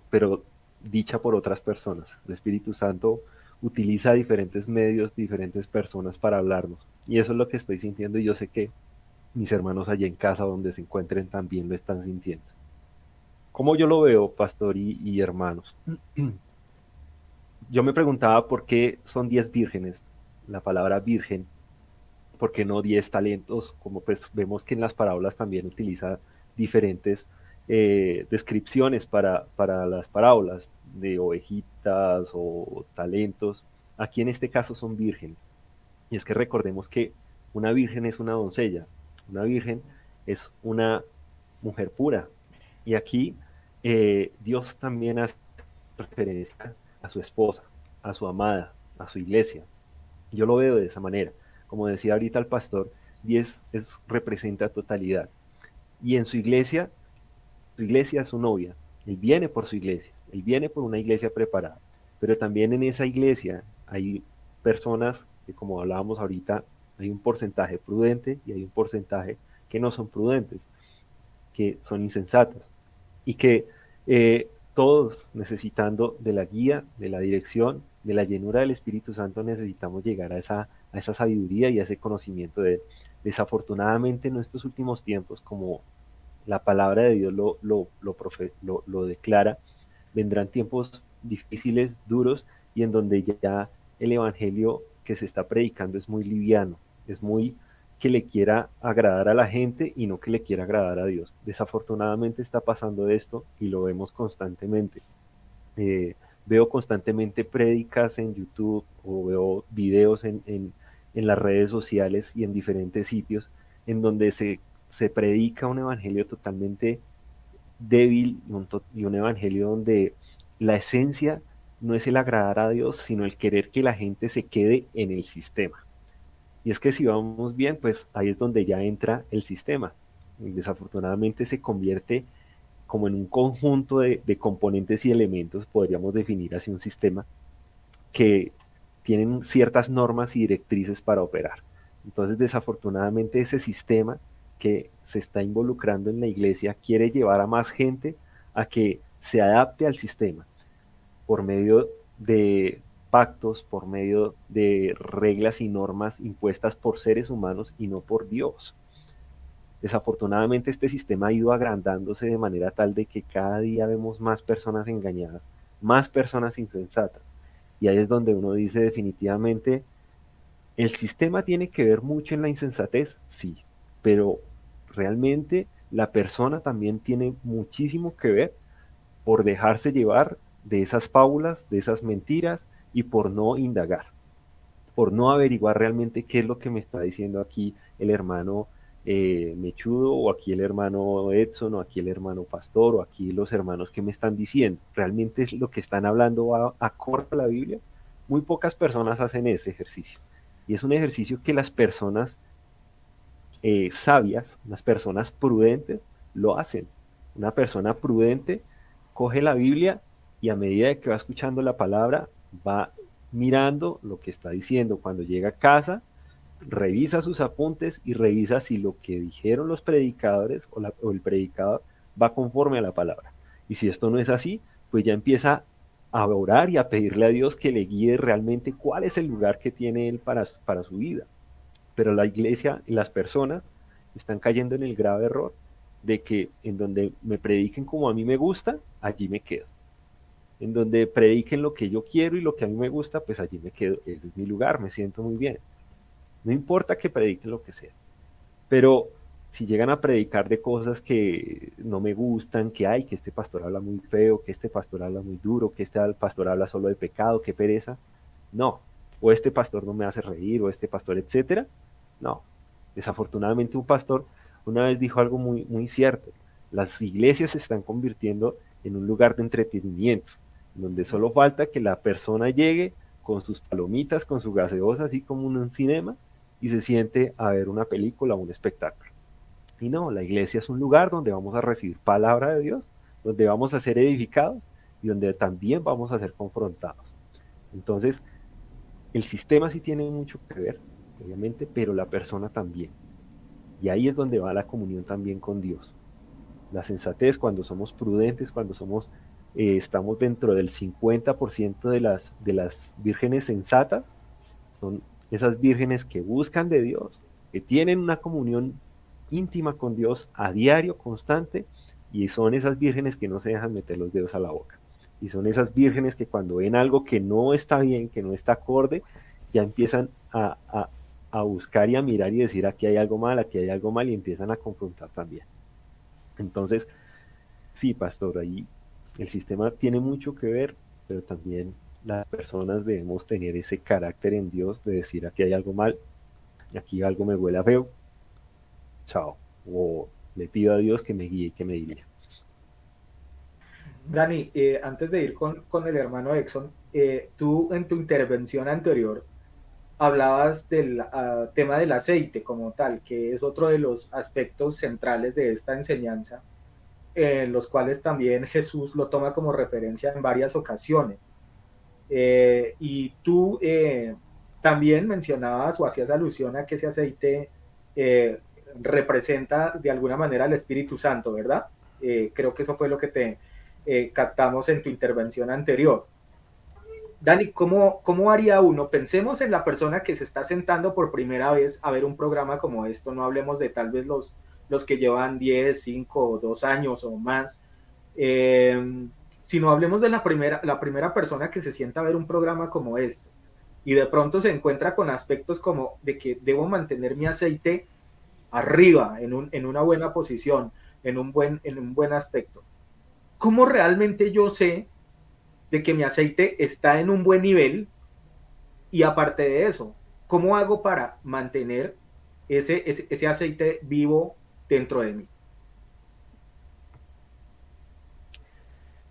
pero dicha por otras personas. El Espíritu Santo utiliza diferentes medios, diferentes personas para hablarnos. Y eso es lo que estoy sintiendo, y yo sé que mis hermanos allá en casa donde se encuentren también lo están sintiendo. Como yo lo veo, pastor y hermanos, yo me preguntaba por qué son 10 vírgenes. La palabra virgen, ¿por qué no 10 talentos? Como pues vemos que en las parábolas también utiliza diferentes descripciones para las parábolas de ovejitas o talentos. Aquí en este caso son vírgenes. Y es que recordemos que una virgen es una doncella, una virgen es una mujer pura. Y aquí Dios también hace referencia a su esposa, a su amada, a su iglesia. Yo lo veo de esa manera. Como decía ahorita el pastor, 10 representa totalidad. Y en su iglesia es su novia. Él viene por su iglesia. Él viene por una iglesia preparada. Pero también en esa iglesia hay personas que, como hablábamos ahorita, hay un porcentaje prudente y hay un porcentaje que no son prudentes, que son insensatas. Y que todos, necesitando de la guía, de la dirección, de la llenura del Espíritu Santo, necesitamos llegar a esa sabiduría y a ese conocimiento de él. Desafortunadamente en estos últimos tiempos, como la palabra de Dios lo declara, vendrán tiempos difíciles, duros, y en donde ya el evangelio que se está predicando es muy liviano, es muy que le quiera agradar a la gente y no que le quiera agradar a Dios. Desafortunadamente está pasando esto y lo vemos constantemente. Veo constantemente prédicas en YouTube o veo videos en las redes sociales y en diferentes sitios en donde se predica un evangelio totalmente débil y un evangelio donde la esencia no es el agradar a Dios, sino el querer que la gente se quede en el sistema. Y es que si vamos bien, pues ahí es donde ya entra el sistema. Y desafortunadamente se convierte como en un conjunto de componentes y elementos, podríamos definir así un sistema, que tienen ciertas normas y directrices para operar. Entonces, desafortunadamente, ese sistema que se está involucrando en la iglesia quiere llevar a más gente a que se adapte al sistema por medio de pactos, por medio de reglas y normas impuestas por seres humanos y no por Dios. Desafortunadamente este sistema ha ido agrandándose de manera tal de que cada día vemos más personas engañadas, más personas insensatas. Y ahí es donde uno dice definitivamente, ¿el sistema tiene que ver mucho en la insensatez? Sí, pero realmente la persona también tiene muchísimo que ver por dejarse llevar de esas fábulas, de esas mentiras y por no indagar, por no averiguar realmente qué es lo que me está diciendo aquí el hermano Mechudo, o aquí el hermano Edson, o aquí el hermano Pastor, o aquí los hermanos que me están diciendo. ¿Realmente es lo que están hablando acorde a la Biblia? Muy pocas personas hacen ese ejercicio. Y es un ejercicio que las personas sabias, las personas prudentes, lo hacen. Una persona prudente coge la Biblia y a medida de que va escuchando la palabra, va mirando lo que está diciendo. Cuando llega a casa, revisa sus apuntes y revisa si lo que dijeron los predicadores o el predicador va conforme a la palabra. Y si esto no es así, pues ya empieza a orar y a pedirle a Dios que le guíe realmente cuál es el lugar que tiene Él para su vida. Pero la iglesia y las personas están cayendo en el grave error de que en donde me prediquen como a mí me gusta, allí me quedo. En donde prediquen lo que yo quiero y lo que a mí me gusta, pues allí me quedo. Ese es mi lugar, me siento muy bien. No importa que prediquen lo que sea. Pero si llegan a predicar de cosas que no me gustan, que hay, que este pastor habla muy feo, que este pastor habla muy duro, que este pastor habla solo de pecado, qué pereza, no. O este pastor no me hace reír, o este pastor, etcétera. No. Desafortunadamente un pastor una vez dijo algo muy, muy cierto. Las iglesias se están convirtiendo en un lugar de entretenimiento, donde solo falta que la persona llegue con sus palomitas, con su gaseosa, así como en un cinema, y se siente a ver una película o un espectáculo. Y no, la iglesia es un lugar donde vamos a recibir palabra de Dios, donde vamos a ser edificados y donde también vamos a ser confrontados. Entonces, el sistema sí tiene mucho que ver, obviamente, pero la persona también. Y ahí es donde va la comunión también con Dios. La sensatez, cuando somos prudentes, cuando estamos dentro del 50% de las vírgenes sensatas, son esas vírgenes que buscan de Dios, que tienen una comunión íntima con Dios a diario, constante, y son esas vírgenes que no se dejan meter los dedos a la boca. Y son esas vírgenes que cuando ven algo que no está bien, que no está acorde, ya empiezan a buscar y a mirar y decir aquí hay algo mal, aquí hay algo mal, y empiezan a confrontar también. Entonces, sí, pastor, ahí el sistema tiene mucho que ver, pero también las personas debemos tener ese carácter en Dios de decir aquí hay algo mal, aquí algo me huele a feo, chao. O le pido a Dios que me guíe y que me dirija. Dani, antes de ir con el hermano Exxon, tú en tu intervención anterior hablabas del tema del aceite como tal, que es otro de los aspectos centrales de esta enseñanza, en los cuales también Jesús lo toma como referencia en varias ocasiones. Y tú también mencionabas o hacías alusión a que ese aceite representa de alguna manera al Espíritu Santo, ¿verdad? Creo que eso fue lo que te captamos en tu intervención anterior. Dani, ¿cómo haría uno? Pensemos en la persona que se está sentando por primera vez a ver un programa como esto, no hablemos de tal vez los que llevan 10, 5, 2 años o más, sino hablemos de la primera persona que se sienta a ver un programa como este y de pronto se encuentra con aspectos como de que debo mantener mi aceite arriba, en una buena posición, en un buen aspecto. ¿Cómo realmente yo sé de que mi aceite está en un buen nivel? Y aparte de eso, ¿cómo hago para mantener ese aceite vivo dentro de mí?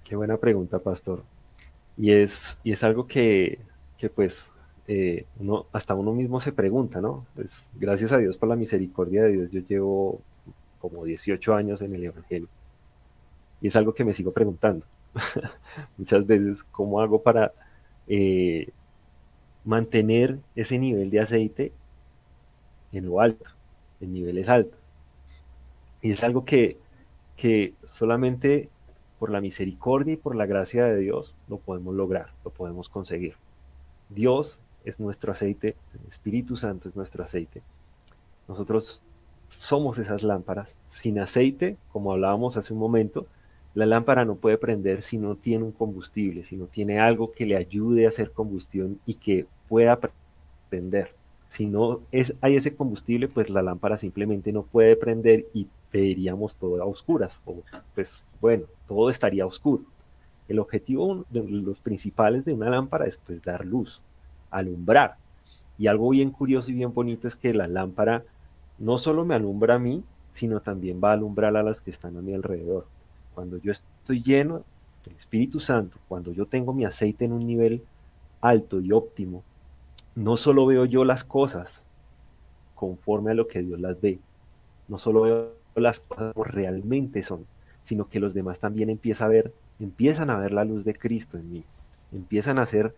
Qué buena pregunta, pastor. Y es algo que pues hasta uno mismo se pregunta, ¿no? Pues gracias a Dios por la misericordia de Dios, yo llevo como 18 años en el Evangelio. Y es algo que me sigo preguntando. Muchas veces, ¿cómo hago para eh, mantener ese nivel de aceite en lo alto, en niveles altos? Y es algo que solamente por la misericordia y por la gracia de Dios lo podemos lograr, lo podemos conseguir. Dios es nuestro aceite, el Espíritu Santo es nuestro aceite. Nosotros somos esas lámparas. Sin aceite, como hablábamos hace un momento, la lámpara no puede prender si no tiene un combustible, si no tiene algo que le ayude a hacer combustión y que pueda prender. Si no hay ese combustible, pues la lámpara simplemente no puede prender y veríamos todo a oscuras. O, pues bueno, todo estaría oscuro. El objetivo de los principales de una lámpara es pues dar luz, alumbrar. Y algo bien curioso y bien bonito es que la lámpara no solo me alumbra a mí, sino también va a alumbrar a las que están a mi alrededor. Cuando yo estoy lleno del Espíritu Santo, cuando yo tengo mi aceite en un nivel alto y óptimo, no solo veo yo las cosas conforme a lo que Dios las ve, no solo veo las cosas como realmente son, sino que los demás también empiezan a ver la luz de Cristo en mí, empiezan a ser,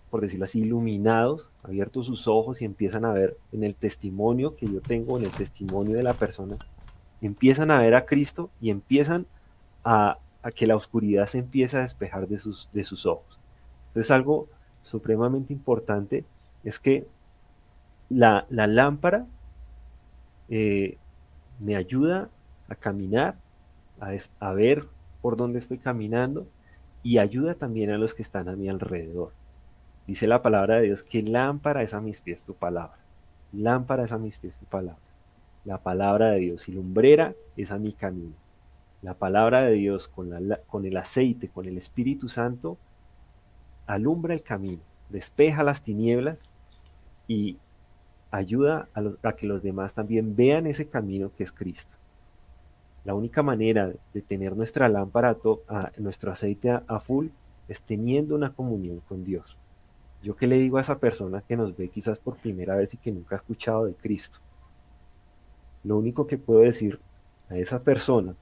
por decirlo así, iluminados, abiertos sus ojos y empiezan a ver en el testimonio que yo tengo, en el testimonio de la persona, empiezan a ver a Cristo y empiezan a a que la oscuridad se empiece a despejar de sus ojos. Entonces algo supremamente importante es que la lámpara eh, me ayuda a caminar, a ver por dónde estoy caminando y ayuda también a los que están a mi alrededor. Dice la palabra de Dios que lámpara es a mis pies tu palabra. Lámpara es a mis pies tu palabra. La palabra de Dios y lumbrera es a mi camino. La palabra de Dios con el aceite, con el Espíritu Santo, alumbra el camino, despeja las tinieblas y ayuda a que los demás también vean ese camino que es Cristo. La única manera de tener nuestra lámpara, nuestro aceite a full, es teniendo una comunión con Dios. Yo qué le digo a esa persona que nos ve quizás por primera vez y que nunca ha escuchado de Cristo. Lo único que puedo decir a esa persona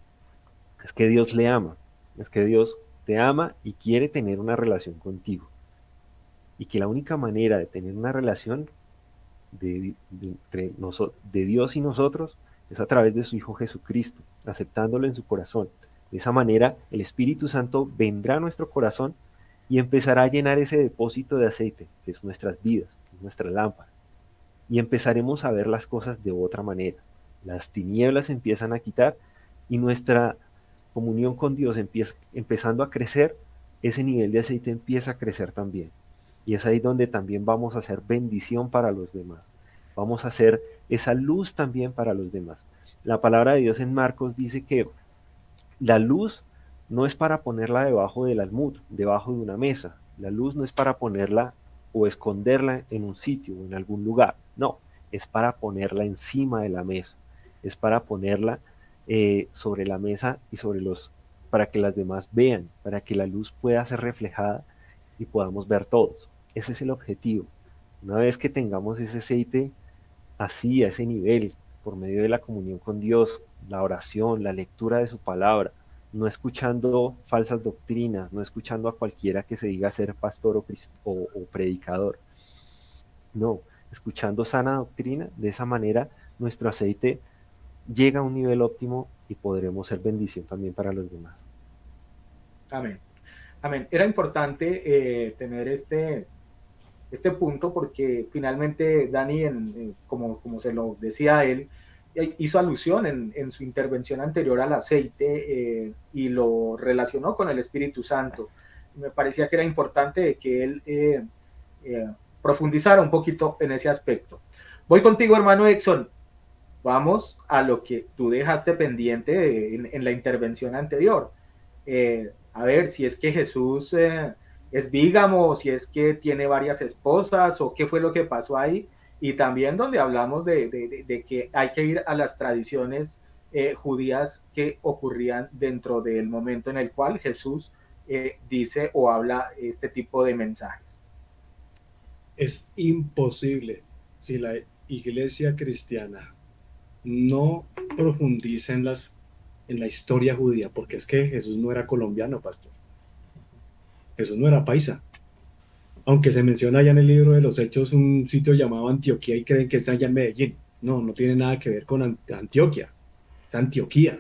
es que Dios le ama, es que Dios te ama y quiere tener una relación contigo. Y que la única manera de tener una relación de Dios y nosotros es a través de su Hijo Jesucristo, aceptándolo en su corazón. De esa manera el Espíritu Santo vendrá a nuestro corazón y empezará a llenar ese depósito de aceite, que es nuestras vidas, que es nuestra lámpara. Y empezaremos a ver las cosas de otra manera. Las tinieblas empiezan a quitar y nuestra comunión con Dios empieza empezando a crecer, ese nivel de aceite empieza a crecer también. Y es ahí donde también vamos a hacer bendición para los demás. Vamos a hacer esa luz también para los demás. La palabra de Dios en Marcos dice que la luz no es para ponerla debajo del almud, debajo de una mesa. La luz no es para ponerla o esconderla en un sitio o en algún lugar. No, es para ponerla encima de la mesa. Es para ponerla sobre la mesa y para que las demás vean, para que la luz pueda ser reflejada y podamos ver todos. Ese es el objetivo. Una vez que tengamos ese aceite así, a ese nivel, por medio de la comunión con Dios, la oración, la lectura de su palabra, no escuchando falsas doctrinas, no escuchando a cualquiera que se diga ser pastor o predicador, no, escuchando sana doctrina, de esa manera nuestro aceite llega a un nivel óptimo y podremos ser bendición también para los demás. Amén. Amén. Era importante tener este punto porque finalmente Dani, como se lo decía él, hizo alusión en su intervención anterior al aceite y lo relacionó con el Espíritu Santo. Me parecía que era importante que él profundizara un poquito en ese aspecto. Voy contigo, hermano Exxon. Vamos a lo que tú dejaste pendiente en la intervención anterior. A ver, si es que Jesús es bígamo, si es que tiene varias esposas, o qué fue lo que pasó ahí. Y también donde hablamos de que hay que ir a las tradiciones judías que ocurrían dentro del momento en el cual Jesús dice o habla este tipo de mensajes. Es imposible si la iglesia cristiana no profundiza en la historia judía, porque es que Jesús no era colombiano, pastor. Jesús no era paisa. Aunque se menciona allá en el libro de los Hechos un sitio llamado Antioquía y creen que está allá en Medellín. No, no tiene nada que ver con Antioquia, es Antioquía,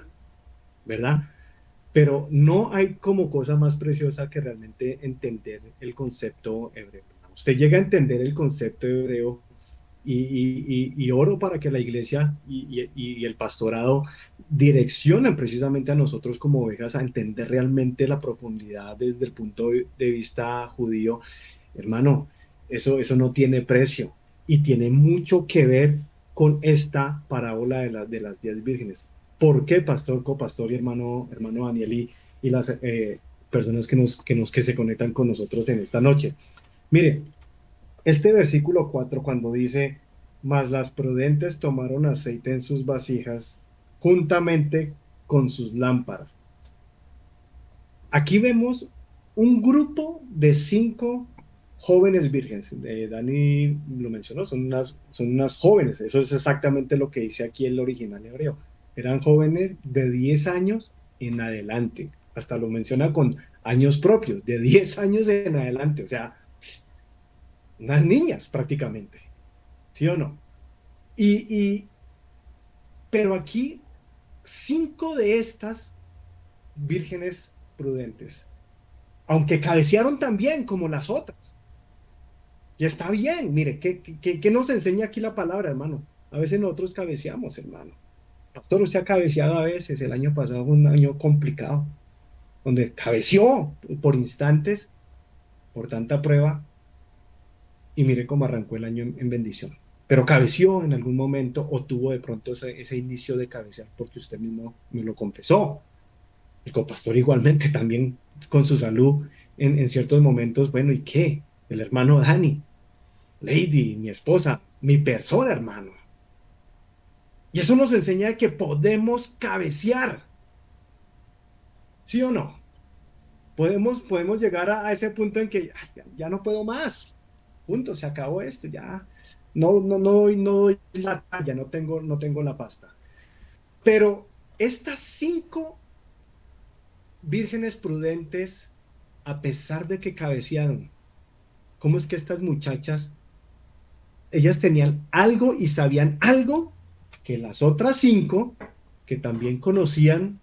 ¿verdad? Pero no hay como cosa más preciosa que realmente entender el concepto hebreo. Usted llega a entender el concepto hebreo y oro para que la iglesia y el pastorado direccionen precisamente a nosotros como ovejas a entender realmente la profundidad desde el punto de vista judío. Hermano, eso no tiene precio y tiene mucho que ver con esta parábola de las 10 vírgenes. ¿Por qué, pastor, copastor y hermano Daniel y las personas que se conectan con nosotros en esta noche? Mire, este versículo 4 cuando dice, mas las prudentes tomaron aceite en sus vasijas juntamente con sus lámparas. Aquí vemos un grupo de 5 jóvenes vírgenes. Dani lo mencionó, son unas jóvenes. Eso es exactamente lo que dice aquí el original hebreo. Eran jóvenes de 10 años en adelante. Hasta lo menciona con años propios, de 10 años en adelante. O sea, unas niñas prácticamente, ¿sí o no? Pero aquí 5 de estas vírgenes prudentes, aunque cabecearon también como las otras. Y está bien, mire, ¿qué nos enseña aquí la palabra, hermano? A veces nosotros cabeceamos, hermano. Pastor, usted ha cabeceado a veces. El año pasado fue un año complicado, donde cabeció por instantes, por tanta prueba, y mire cómo arrancó el año en bendición. Pero cabeció en algún momento o tuvo de pronto ese inicio de cabecear porque usted mismo me lo confesó. El copastor igualmente también con su salud en ciertos momentos. Bueno, ¿y qué? El hermano Dani, Lady, mi esposa, mi persona, hermano. Y eso nos enseña que podemos cabecear. ¿Sí o no? Podemos llegar a ese punto en que ya no puedo más. Punto, se acabó esto, ya no doy la talla, no tengo la pasta. Pero estas 5 vírgenes prudentes, a pesar de que cabecearon, ¿cómo es que estas muchachas, ellas tenían algo y sabían algo que las otras 5, que también conocían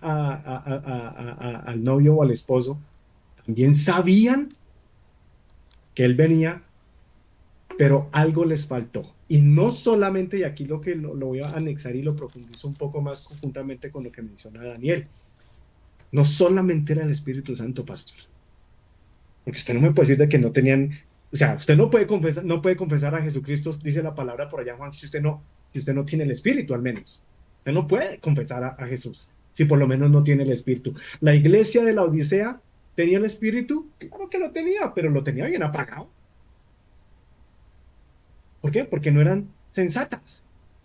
al novio o al esposo, también sabían que él venía, pero algo les faltó? Y no solamente, y aquí lo voy a anexar y lo profundizo un poco más conjuntamente con lo que menciona Daniel, no solamente era el Espíritu Santo, pastor, porque usted no me puede decir de que no tenían, o sea, usted no puede confesar a Jesucristo, dice la palabra por allá, Juan, si usted no tiene el Espíritu, al menos. Usted no puede confesar a Jesús si por lo menos no tiene el Espíritu. La iglesia de la Odisea tenía el Espíritu, claro que lo tenía, pero lo tenía bien apagado. ¿Por qué? Porque no eran sensatas.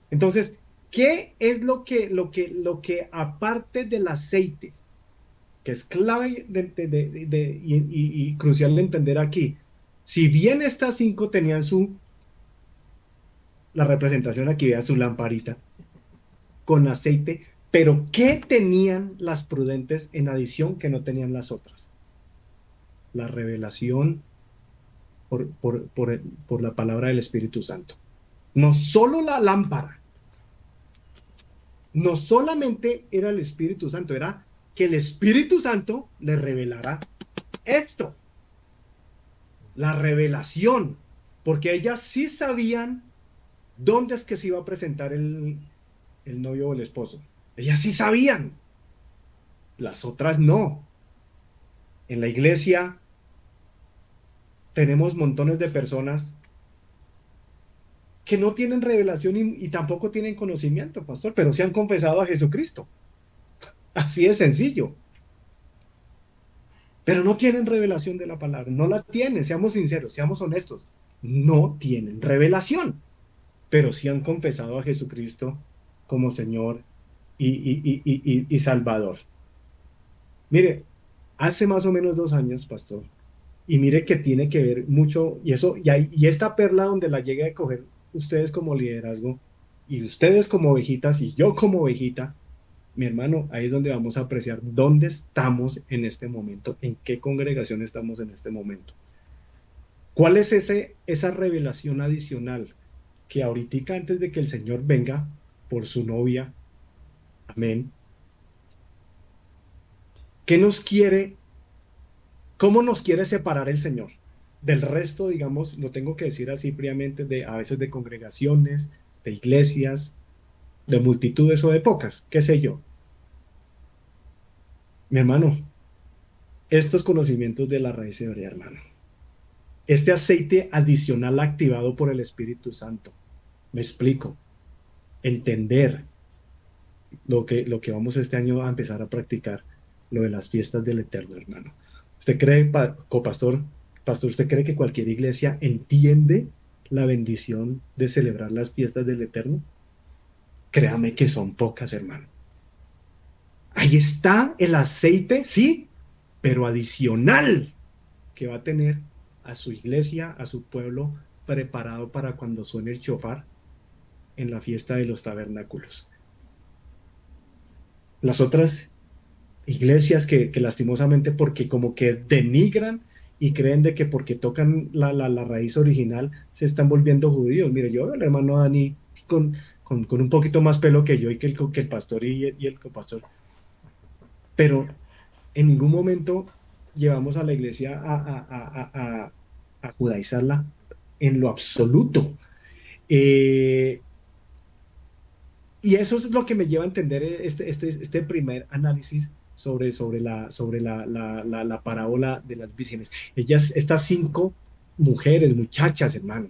Entonces, ¿qué es lo que aparte del aceite, que es clave y crucial de entender aquí? Si bien estas 5 tenían la representación aquí, vea su lamparita con aceite, pero ¿qué tenían las prudentes en adición que no tenían las otras? La revelación por la palabra del Espíritu Santo. No solo la lámpara, no solamente era el Espíritu Santo, era que el Espíritu Santo le revelara esto, la revelación, porque ellas sí sabían dónde es que se iba a presentar el novio o el esposo. Ellas sí sabían, las otras no. En la iglesia tenemos montones de personas que no tienen revelación y tampoco tienen conocimiento, pastor, pero se han confesado a Jesucristo. Así de sencillo. Pero no tienen revelación de la palabra, no la tienen, seamos sinceros, seamos honestos. No tienen revelación, pero sí han confesado a Jesucristo como Señor y Salvador. Mire, hace más o menos 2 años, pastor, y mire que tiene que ver mucho, y esta perla donde la llegue a coger ustedes como liderazgo, y ustedes como ovejitas, y yo como ovejita, mi hermano, ahí es donde vamos a apreciar dónde estamos en este momento, en qué congregación estamos en este momento. ¿Cuál es esa revelación adicional que ahorita antes de que el Señor venga por su novia, amén, qué nos quiere, cómo nos quiere separar el Señor del resto, digamos, lo tengo que decir así fríamente, a veces de congregaciones, de iglesias, de multitudes o de pocas, qué sé yo? Mi hermano, estos conocimientos de la raíz hebrea, hermano, este aceite adicional activado por el Espíritu Santo, me explico, entender lo que vamos este año a empezar a practicar, lo de las fiestas del Eterno, hermano. ¿Usted cree, copastor, usted cree que cualquier iglesia entiende la bendición de celebrar las fiestas del Eterno? Créame que son pocas, hermano. Ahí está el aceite, sí, pero adicional que va a tener a su iglesia, a su pueblo, preparado para cuando suene el shofar en la fiesta de los tabernáculos. Las otras iglesias que lastimosamente, porque como que denigran y creen de que porque tocan la raíz original se están volviendo judíos. Mire, yo veo al hermano Dani con un poquito más pelo que yo y que el pastor y el copastor. pero en ningún momento llevamos a la iglesia a judaizarla en lo absoluto. Eh, y eso es lo que me lleva a entender este primer análisis sobre la parábola de las vírgenes. Ellas, estas 5 mujeres, muchachas, hermano,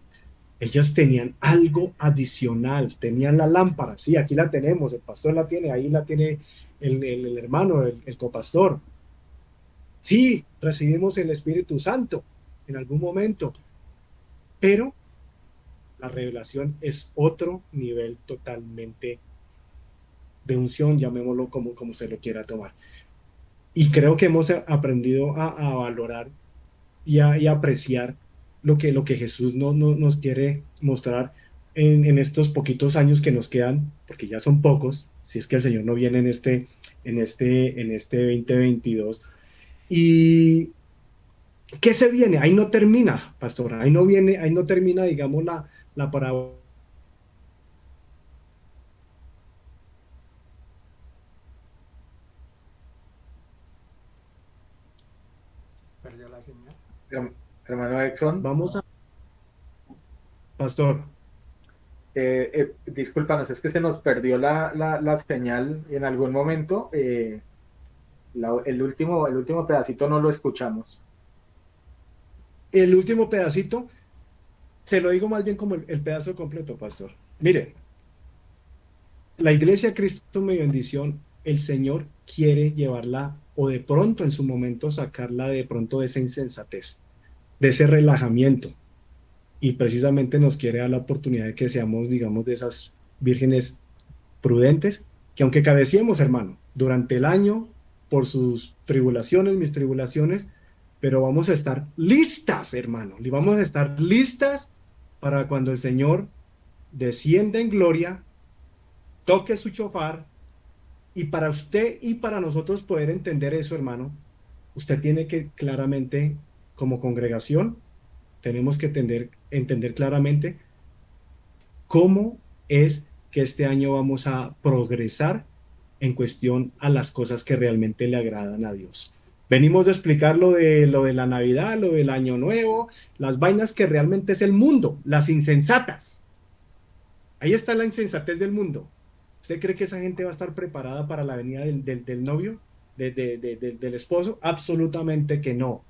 ellas tenían algo adicional, tenían la lámpara, sí, aquí la tenemos, el pastor la tiene, ahí la tiene el hermano, el copastor. Sí, recibimos el Espíritu Santo en algún momento, pero la revelación es otro nivel totalmente de unción, llamémoslo como usted lo quiera tomar. Y creo que hemos aprendido a valorar y apreciar lo que Jesús nos quiere mostrar en estos poquitos años que nos quedan, porque ya son pocos, si es que el Señor no viene en este 2022. ¿Y qué se viene? Ahí no termina, pastora, ahí no termina, digamos, la parábola. Perdió la señal. Hermano Exxon, Vamos a, pastor, discúlpanos, es que se nos perdió la señal en algún momento. El último pedacito no lo escuchamos. el último pedacito, se lo digo más bien como el pedazo completo, pastor. Mire, la iglesia Cristo mi bendición, el Señor quiere llevarla o de pronto en su momento sacarla de pronto de esa insensatez, de ese relajamiento. Y precisamente nos quiere dar la oportunidad de que seamos, digamos, de esas vírgenes prudentes, que aunque cabeciemos, hermano, durante el año, por sus tribulaciones, mis tribulaciones, pero vamos a estar listas, hermano, y vamos a estar listas para cuando el Señor descienda en gloria, toque su chofar, y para usted y para nosotros poder entender eso, hermano, usted tiene que claramente, como congregación, tenemos que entender claramente cómo es que este año vamos a progresar en cuestión a las cosas que realmente le agradan a Dios. Venimos de explicar lo de la Navidad, lo del Año Nuevo, las vainas que realmente es el mundo, las insensatas. Ahí está la insensatez del mundo. ¿Usted cree que esa gente va a estar preparada para la venida del novio, del esposo? Absolutamente que no.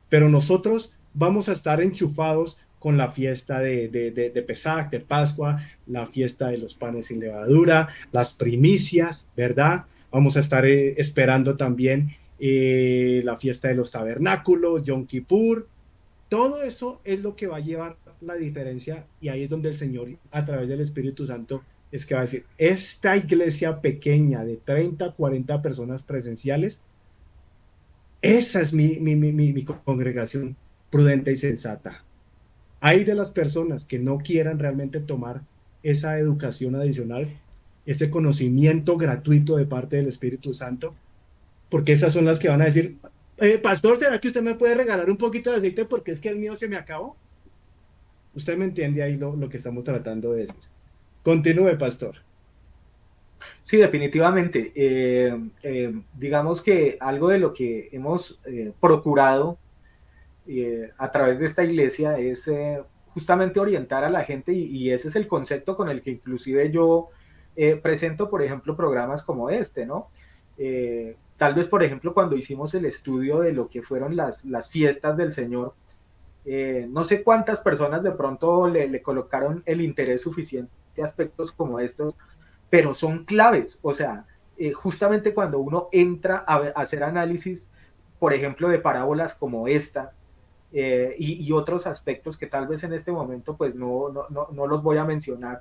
Pero nosotros vamos a estar enchufados con la fiesta de Pesaj, de Pascua, la fiesta de los panes sin levadura, las primicias, ¿verdad? Vamos a estar esperando también la fiesta de los tabernáculos, Yom Kippur. Todo eso es lo que va a llevar la diferencia y ahí es donde el Señor, a través del Espíritu Santo, es que va a decir, esta iglesia pequeña de 30, 40 personas presenciales, esa es mi congregación prudente y sensata. Hay de las personas que no quieran realmente tomar esa educación adicional, ese conocimiento gratuito de parte del Espíritu Santo, porque esas son las que van a decir, pastor, ¿será que usted me puede regalar un poquito de aceite porque es que el mío se me acabó? Usted me entiende ahí lo que estamos tratando de decir. Continúe, pastor. Sí, definitivamente. Digamos que algo de lo que hemos procurado a través de esta iglesia es justamente orientar a la gente y ese es el concepto con el que inclusive yo presento, por ejemplo, programas como este, ¿no? Tal vez, por ejemplo, cuando hicimos el estudio de lo que fueron las fiestas del Señor, no sé cuántas personas de pronto le colocaron el interés suficiente a aspectos como estos, pero son claves. O sea, justamente cuando uno entra a hacer análisis, por ejemplo, de parábolas como esta, y otros aspectos que tal vez en este momento pues no los voy a mencionar,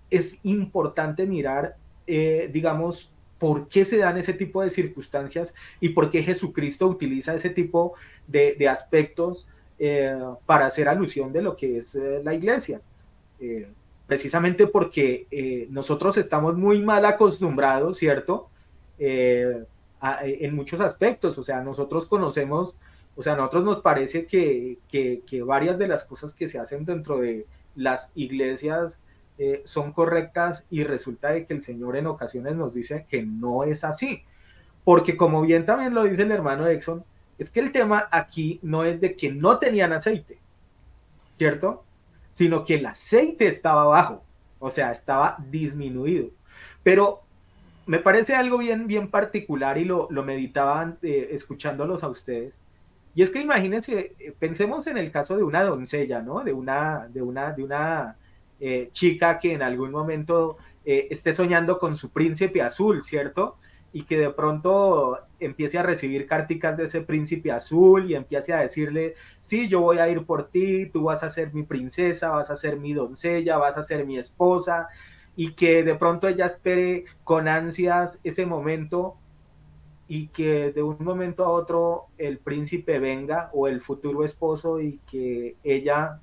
es importante mirar, digamos, por qué se dan ese tipo de circunstancias y por qué Jesucristo utiliza ese tipo de aspectos para hacer alusión de lo que es la iglesia. Eh, Precisamente porque nosotros estamos muy mal acostumbrados, ¿cierto? En muchos aspectos, o sea, nosotros conocemos, o sea, a nosotros nos parece que varias de las cosas que se hacen dentro de las iglesias son correctas y resulta de que el Señor en ocasiones nos dice que no es así. porque como bien también lo dice el hermano Exxon, es que el tema aquí no es de que no tenían aceite, ¿cierto? Sino que el aceite estaba bajo, o sea, estaba disminuido. Pero me parece algo bien, bien particular y lo meditaban escuchándolos a ustedes. Y es que imagínense, pensemos en el caso de una doncella, ¿no? De una chica que en algún momento esté soñando con su príncipe azul, ¿cierto? Y que de pronto empiece a recibir carticas de ese príncipe azul y empiece a decirle, sí, yo voy a ir por ti, tú vas a ser mi princesa, vas a ser mi doncella, vas a ser mi esposa, y que de pronto ella espere con ansias ese momento y que de un momento a otro el príncipe venga o el futuro esposo y que ella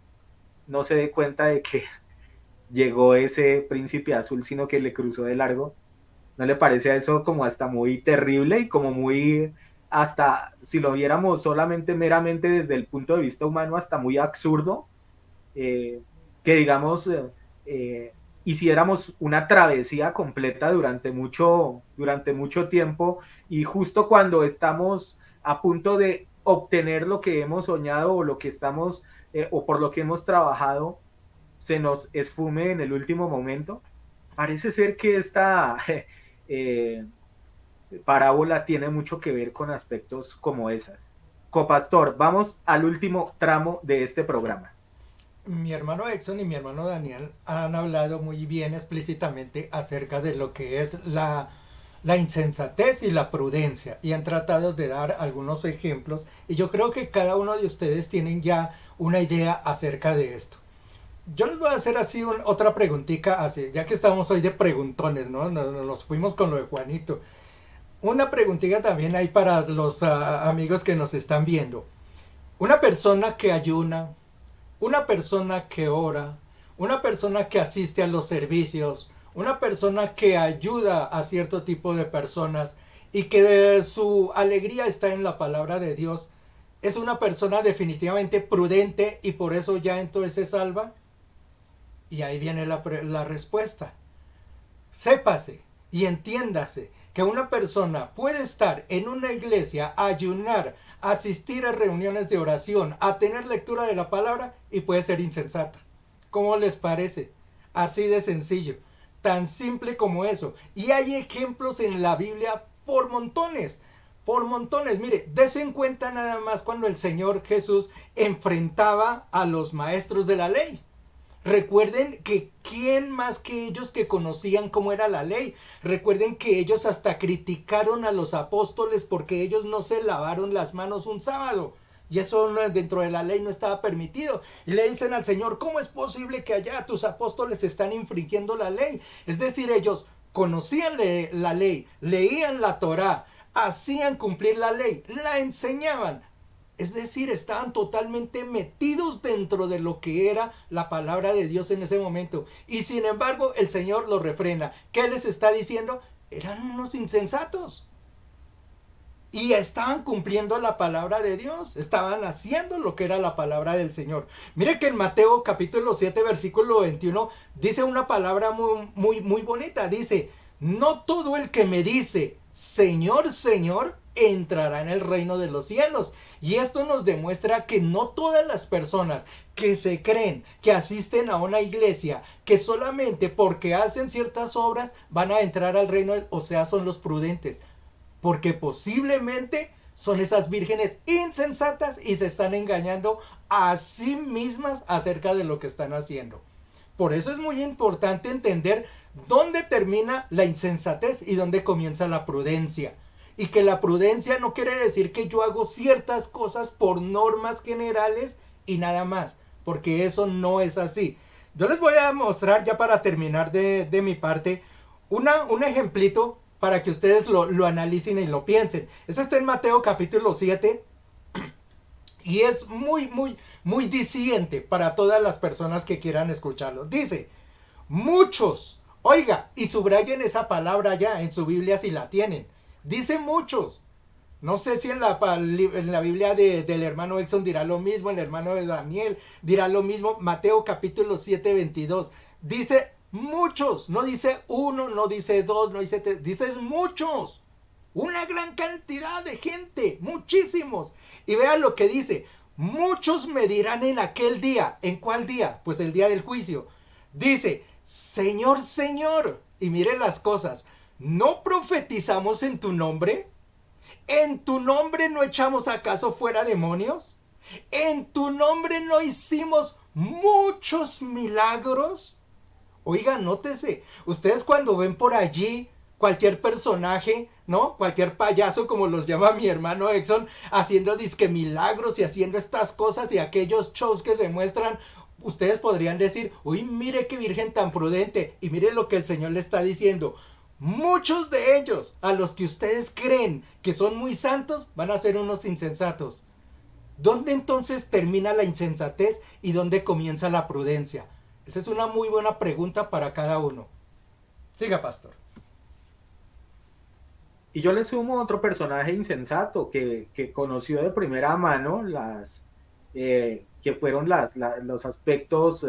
no se dé cuenta de que llegó ese príncipe azul, sino que le cruzó de largo. ¿No le parece a eso como hasta muy terrible y como muy, hasta si lo viéramos solamente meramente desde el punto de vista humano, hasta muy absurdo? Que digamos, hiciéramos una travesía completa durante mucho tiempo y justo cuando estamos a punto de obtener lo que hemos soñado o lo que estamos o por lo que hemos trabajado, se nos esfume en el último momento. Parece ser que esta eh, parábola tiene mucho que ver con aspectos como esas. Copastor, vamos al último tramo de este programa. Mi hermano Exxon y mi hermano Daniel han hablado muy bien explícitamente acerca de lo que es la insensatez y la prudencia y han tratado de dar algunos ejemplos y yo creo que cada uno de ustedes tienen ya una idea acerca de esto. Yo les voy a hacer así otra preguntita, así, ya que estamos hoy de preguntones, ¿no? Nos fuimos con lo de Juanito. Una preguntita también hay para los amigos que nos están viendo. Una persona que ayuna, una persona que ora, una persona que asiste a los servicios, una persona que ayuda a cierto tipo de personas y que su alegría está en la palabra de Dios, ¿es una persona definitivamente prudente y por eso ya entonces se salva? Y ahí viene la respuesta. Sépase y entiéndase que una persona puede estar en una iglesia, ayunar, asistir a reuniones de oración, a tener lectura de la palabra y puede ser insensata. ¿Cómo les parece? Así de sencillo, tan simple como eso. Y hay ejemplos en la Biblia por montones. Por montones, mire, dese en cuenta nada más cuando el Señor Jesús enfrentaba a los maestros de la ley. Recuerden que quién más que ellos que conocían cómo era la ley. Recuerden que ellos hasta criticaron a los apóstoles porque ellos no se lavaron las manos un sábado. Y eso dentro de la ley no estaba permitido. Y le dicen al Señor, ¿cómo es posible que allá tus apóstoles están infringiendo la ley? Es decir, ellos conocían la ley, leían la Torá, hacían cumplir la ley, la enseñaban. Es decir, estaban totalmente metidos dentro de lo que era la palabra de Dios en ese momento. Y sin embargo, el Señor los refrena. ¿Qué les está diciendo? Eran unos insensatos. Y estaban cumpliendo la palabra de Dios. Estaban haciendo lo que era la palabra del Señor. Mire que en Mateo capítulo 7, versículo 21, dice una palabra muy bonita. Dice, no todo el que me dice, Señor, Señor, entrará en el reino de los cielos. Y esto nos demuestra que no todas las personas que se creen, que asisten a una iglesia, que solamente porque hacen ciertas obras van a entrar al reino, o sea, son los prudentes, porque posiblemente son esas vírgenes insensatas y se están engañando a sí mismas acerca de lo que están haciendo. Por eso es muy importante entender dónde termina la insensatez y dónde comienza la prudencia. Y que la prudencia no quiere decir que yo hago ciertas cosas por normas generales y nada más, porque eso no es así. Yo les voy a mostrar ya para terminar de mi parte un ejemplito para que ustedes lo analicen y lo piensen. Eso está en Mateo capítulo 7 y es muy diciente para todas las personas que quieran escucharlo. Dice, muchos, oiga, y subrayen esa palabra ya en su Biblia si la tienen. Dice muchos. No sé si en la Biblia del hermano Exxon dirá lo mismo, el hermano de Daniel dirá lo mismo. Mateo capítulo 7, 22. Dice muchos, no dice uno, no dice dos, no dice tres, dice muchos. Una gran cantidad de gente, muchísimos. Y vean lo que dice, muchos me dirán en aquel día. ¿En cuál día? Pues el día del juicio. Dice, Señor, Señor. Y miren las cosas, ¿no profetizamos en tu nombre? ¿En tu nombre no echamos acaso fuera demonios? ¿En tu nombre no hicimos muchos milagros? Oigan, nótese, ustedes cuando ven por allí cualquier personaje, ¿no? Cualquier payaso, como los llama mi hermano Exxon, haciendo disque milagros y haciendo estas cosas y aquellos shows que se muestran, ustedes podrían decir, uy, mire qué virgen tan prudente, y mire lo que el Señor le está diciendo. Muchos de ellos, a los que ustedes creen que son muy santos, van a ser unos insensatos. ¿Dónde entonces termina la insensatez y dónde comienza la prudencia? Esa es una muy buena pregunta para cada uno. Siga, pastor. Y yo le sumo otro personaje insensato que conoció de primera mano que fueron los aspectos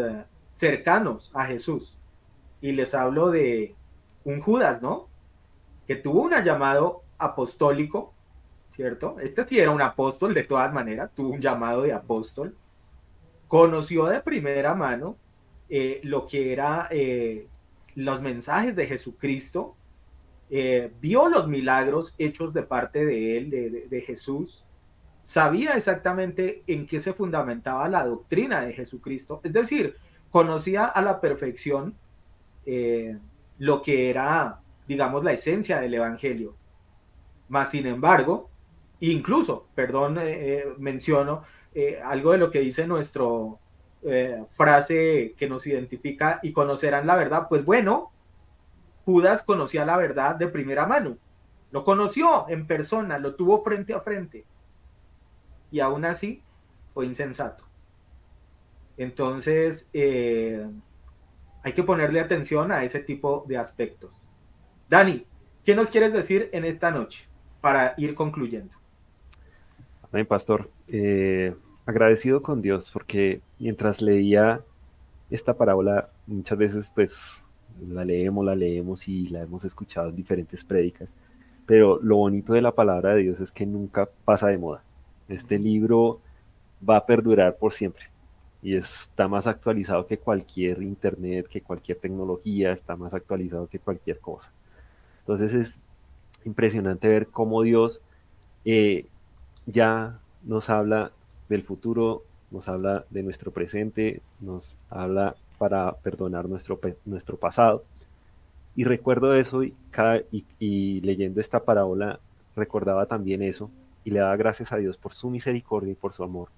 cercanos a Jesús. Y les hablo de un Judas, ¿no? Que tuvo un llamado apostólico, ¿cierto? Este sí era un apóstol de todas maneras, tuvo un llamado de apóstol. Conoció de primera mano lo que era los mensajes de Jesucristo, vio los milagros hechos de parte de él, de Jesús, sabía exactamente en qué se fundamentaba la doctrina de Jesucristo, es decir, conocía a la perfección lo que era, digamos, la esencia del Evangelio. Mas, sin embargo, incluso, perdón, menciono algo de lo que dice nuestro frase que nos identifica y conocerán la verdad, pues bueno, Judas conocía la verdad de primera mano, lo conoció en persona, lo tuvo frente a frente, y aún así fue insensato. Entonces, hay que ponerle atención a ese tipo de aspectos. Dani, ¿qué nos quieres decir en esta noche para ir concluyendo? Amén, pastor. Agradecido con Dios porque mientras leía esta parábola, muchas veces pues la leemos y la hemos escuchado en diferentes prédicas, pero lo bonito de la palabra de Dios es que nunca pasa de moda. Este libro va a perdurar por siempre y está más actualizado que cualquier internet, que cualquier tecnología, está más actualizado que cualquier cosa. Entonces es impresionante ver cómo Dios eh, ya nos habla del futuro, nos habla de nuestro presente, nos habla para perdonar nuestro pasado. Y recuerdo eso y leyendo esta parábola recordaba también eso y le daba gracias a Dios por su misericordia y por su amor,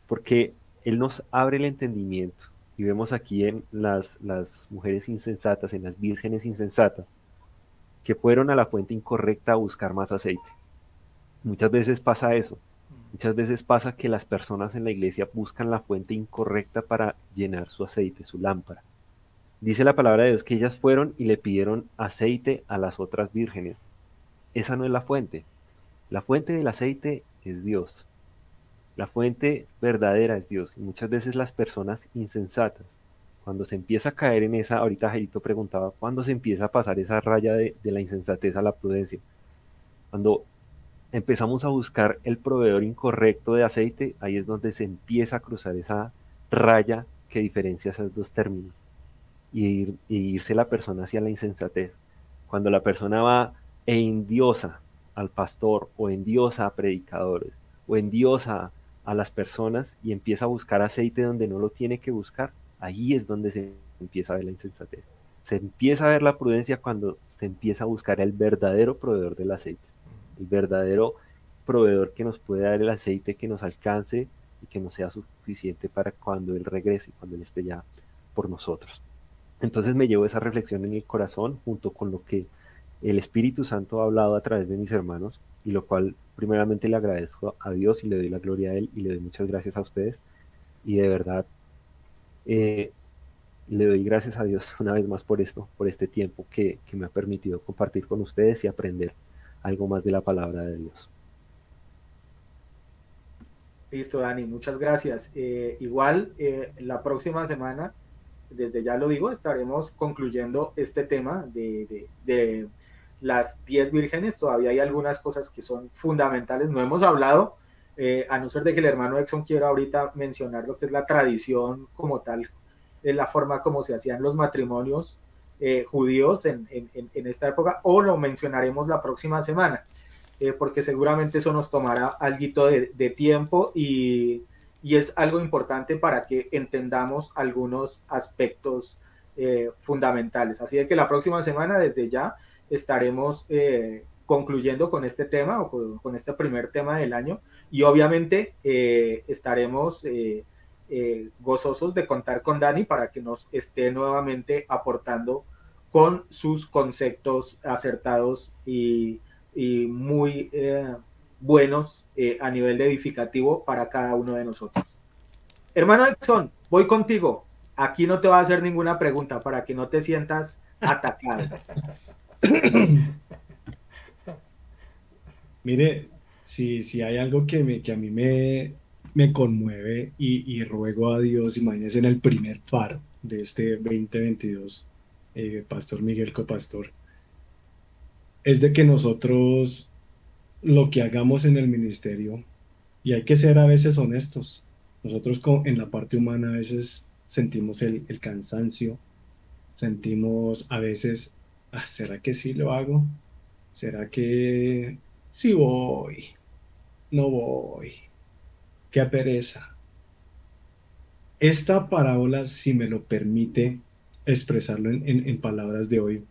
porque Él nos abre el entendimiento y vemos aquí en las mujeres insensatas, en las vírgenes insensatas, que fueron a la fuente incorrecta a buscar más aceite. Muchas veces pasa eso. Muchas veces pasa que las personas en la iglesia buscan la fuente incorrecta para llenar su aceite, su lámpara. Dice la palabra de Dios que ellas fueron y le pidieron aceite a las otras vírgenes. Esa no es la fuente. La fuente del aceite es Dios. La fuente verdadera es Dios. Y muchas veces las personas insensatas, cuando se empieza a caer en esa, ahorita Jairito preguntaba, ¿cuándo se empieza a pasar esa raya de la insensatez a la prudencia? Cuando empezamos a buscar el proveedor incorrecto de aceite, ahí es donde se empieza a cruzar esa raya que diferencia esos dos términos y irse la persona hacia la insensatez. Cuando la persona va e endiosa al pastor o endiosa a predicadores o endiosa a las personas y empieza a buscar aceite donde no lo tiene que buscar, ahí es donde se empieza a ver la insensatez. Se empieza a ver la prudencia cuando se empieza a buscar el verdadero proveedor del aceite, el verdadero proveedor que nos puede dar el aceite que nos alcance y que nos sea suficiente para cuando Él regrese, cuando Él esté ya por nosotros. Entonces me llevo esa reflexión en el corazón junto con lo que el Espíritu Santo ha hablado a través de mis hermanos y lo cual primeramente le agradezco a Dios y le doy la gloria a Él y le doy muchas gracias a ustedes y de verdad le doy gracias a Dios una vez más por esto, por este tiempo que me ha permitido compartir con ustedes y aprender algo más de la palabra de Dios. Listo, Dani, muchas gracias. Igual, la próxima semana, desde ya lo digo, estaremos concluyendo este tema de las 10 vírgenes, todavía hay algunas cosas que son fundamentales. No hemos hablado, a no ser de que el hermano Exxon quiera ahorita mencionar lo que es la tradición como tal, la forma como se hacían los matrimonios judíos en esta época, o lo mencionaremos la próxima semana, porque seguramente eso nos tomará algo de tiempo y es algo importante para que entendamos algunos aspectos fundamentales. Así de que la próxima semana, desde ya, estaremos concluyendo con este tema o con este primer tema del año y obviamente estaremos gozosos de contar con Dani para que nos esté nuevamente aportando con sus conceptos acertados y muy buenos a nivel de edificativo para cada uno de nosotros. Hermano Edson, voy contigo. Aquí no te voy a hacer ninguna pregunta para que no te sientas atacado. Mire, si hay algo que a mí me conmueve y ruego a Dios, imagínense en el primer paro de este 2022, Pastor Miguel Copastor, es de que nosotros lo que hagamos en el ministerio, y hay que ser a veces honestos, nosotros en la parte humana a veces sentimos el cansancio, sentimos a veces, ¿será que sí lo hago? ¿Será que sí voy? No voy. Qué pereza. Esta parábola, si me lo permite expresarlo en palabras de hoy,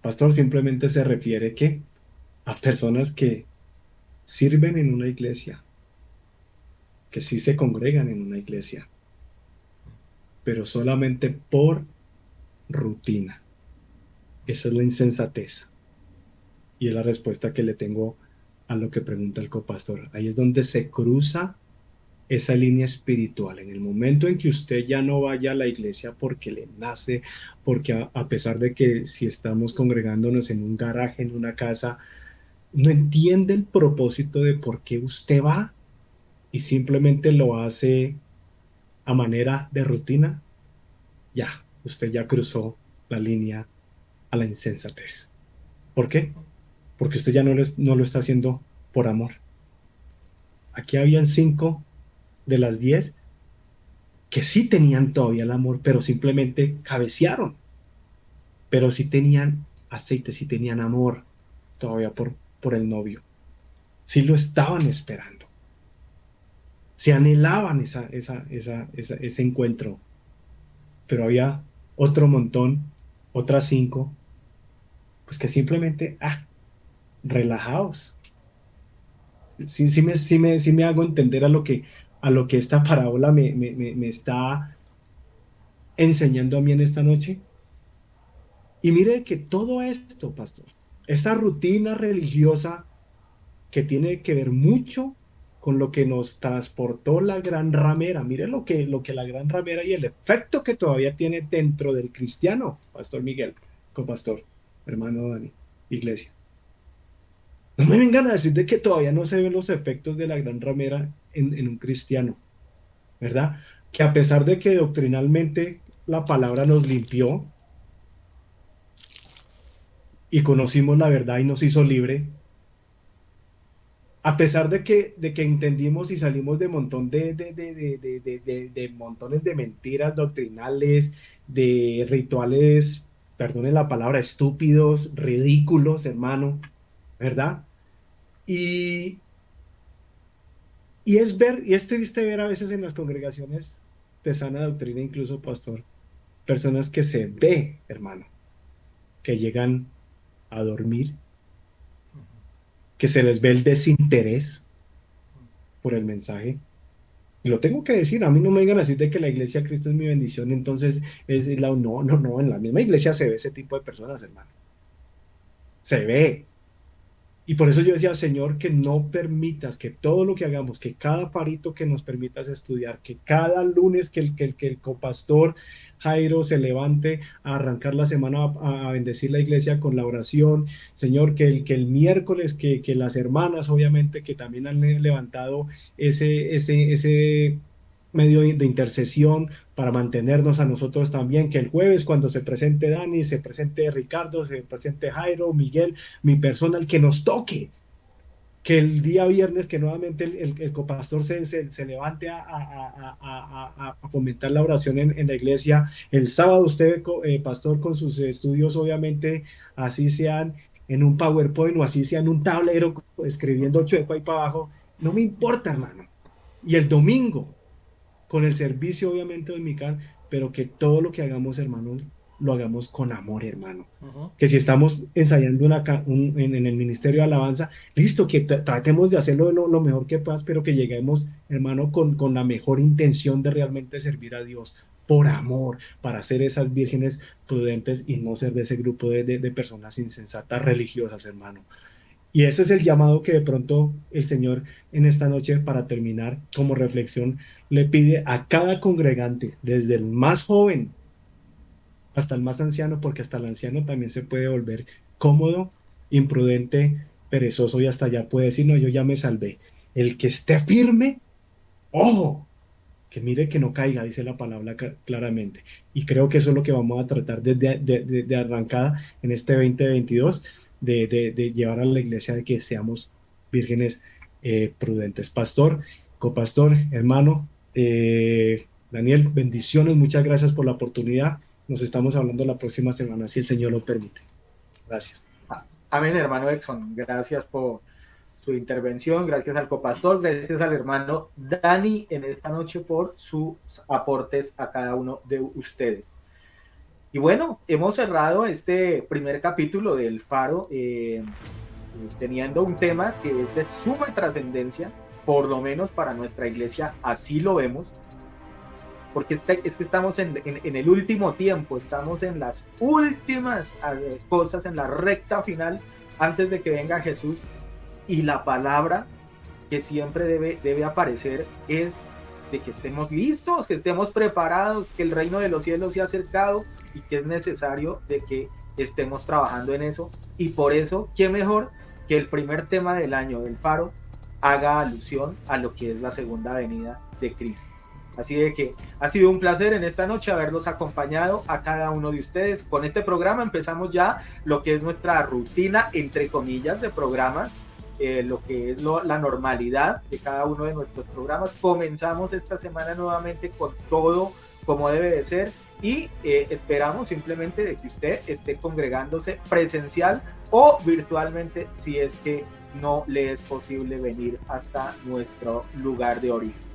pastor, simplemente se refiere que a personas que sirven en una iglesia, que sí se congregan en una iglesia, pero solamente por rutina. Esa es la insensatez. Y es la respuesta que le tengo a lo que pregunta el copastor. Ahí es donde se cruza esa línea espiritual. En el momento en que usted ya no vaya a la iglesia porque le nace, porque a pesar de que si estamos congregándonos en un garaje, en una casa, no entiende el propósito de por qué usted va y simplemente lo hace a manera de rutina, ya, usted ya cruzó la línea a la insensatez. ¿Por qué? Porque usted ya no lo está haciendo por amor. Aquí habían 5 de las 10 que sí tenían todavía el amor, pero simplemente cabecearon. Pero sí tenían aceite, sí tenían amor todavía por el novio. Sí lo estaban esperando. Se anhelaban ese encuentro. Pero había otro montón, otras 5, pues que simplemente, relajaos. Sí me hago entender a lo que esta parábola me está enseñando a mí en esta noche. Y mire que todo esto, pastor, esta rutina religiosa que tiene que ver mucho con lo que nos transportó la gran ramera. Mire lo que la gran ramera y el efecto que todavía tiene dentro del cristiano, Pastor Miguel, copastor, hermano Dani, iglesia. No me vengan a decir de que todavía no se ven los efectos de la gran ramera en un cristiano, ¿verdad? Que a pesar de que doctrinalmente la palabra nos limpió y conocimos la verdad y nos hizo libre, a pesar de que entendimos y salimos de montones de mentiras doctrinales, de rituales, perdone la palabra, estúpidos, ridículos, hermano, ¿verdad? Y es triste ver a veces en las congregaciones de sana doctrina, incluso, pastor, personas que se ve, hermano, que llegan a dormir, que se les ve el desinterés por el mensaje. Y lo tengo que decir, a mí no me vengan a decir de que la iglesia de Cristo es mi bendición, entonces no, en la misma iglesia se ve ese tipo de personas, hermano. Se ve. Y por eso yo decía, Señor, que no permitas que todo lo que hagamos, que cada parito que nos permitas estudiar, que cada lunes que el copastor Jairo se levante a arrancar la semana a bendecir la iglesia con la oración, Señor, que el miércoles que las hermanas, obviamente, que también han levantado ese medio de intercesión para mantenernos a nosotros también, que el jueves cuando se presente Dani, se presente Ricardo, se presente Jairo, Miguel, mi persona, el que nos toque, que el día viernes que nuevamente el copastor se levante a fomentar la oración en la iglesia. El sábado usted, pastor, con sus estudios, obviamente, así sean en un PowerPoint o así sean en un tablero escribiendo chueco ahí para abajo, no me importa, hermano. Y el domingo, con el servicio, obviamente, dominical, pero que todo lo que hagamos, hermano, lo hagamos con amor, hermano. Que si estamos ensayando en el ministerio de alabanza, listo, que tratemos de hacerlo lo mejor que puedas, pero que lleguemos, hermano, con la mejor intención de realmente servir a Dios, por amor, para ser esas vírgenes prudentes y no ser de ese grupo de personas insensatas religiosas, hermano. Y ese es el llamado que de pronto el Señor en esta noche, para terminar como reflexión, le pide a cada congregante, desde el más joven hasta el más anciano, porque hasta el anciano también se puede volver cómodo, imprudente, perezoso y hasta allá puede decir, no, yo ya me salvé. El que esté firme, ojo, que mire que no caiga, dice la palabra claramente. Y creo que eso es lo que vamos a tratar de arrancada en este 2022, de llevar a la iglesia de que seamos vírgenes prudentes. Pastor, copastor, hermano, Daniel, bendiciones, muchas gracias por la oportunidad. Nos estamos hablando la próxima semana, si el Señor lo permite. Gracias. Amén, hermano Exxon. Gracias por su intervención, gracias al copastor, gracias al hermano Dani en esta noche por sus aportes a cada uno de ustedes. Y bueno, hemos cerrado este primer capítulo del Faro teniendo un tema que es de suma trascendencia, por lo menos para nuestra iglesia, así lo vemos, porque es que estamos en el último tiempo, estamos en las últimas cosas, en la recta final, antes de que venga Jesús, y la palabra que siempre debe aparecer es de que estemos listos, que estemos preparados, que el reino de los cielos se ha acercado y que es necesario de que estemos trabajando en eso. Y por eso, ¿qué mejor que el primer tema del año del Faro haga alusión a lo que es la segunda venida de Cristo? Así de que ha sido un placer en esta noche haberlos acompañado a cada uno de ustedes. Con este programa empezamos ya lo que es nuestra rutina, entre comillas, de programas, lo que es la normalidad de cada uno de nuestros programas. Comenzamos esta semana nuevamente con todo como debe de ser y esperamos simplemente de que usted esté congregándose presencial o virtualmente si es que no le es posible venir hasta nuestro lugar de origen.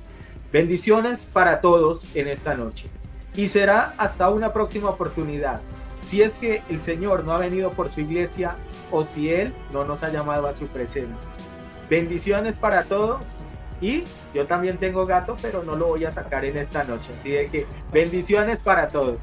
Bendiciones para todos en esta noche y será hasta una próxima oportunidad, si es que el Señor no ha venido por su iglesia o si Él no nos ha llamado a su presencia. Bendiciones para todos y yo también tengo gato, pero no lo voy a sacar en esta noche, así de que bendiciones para todos.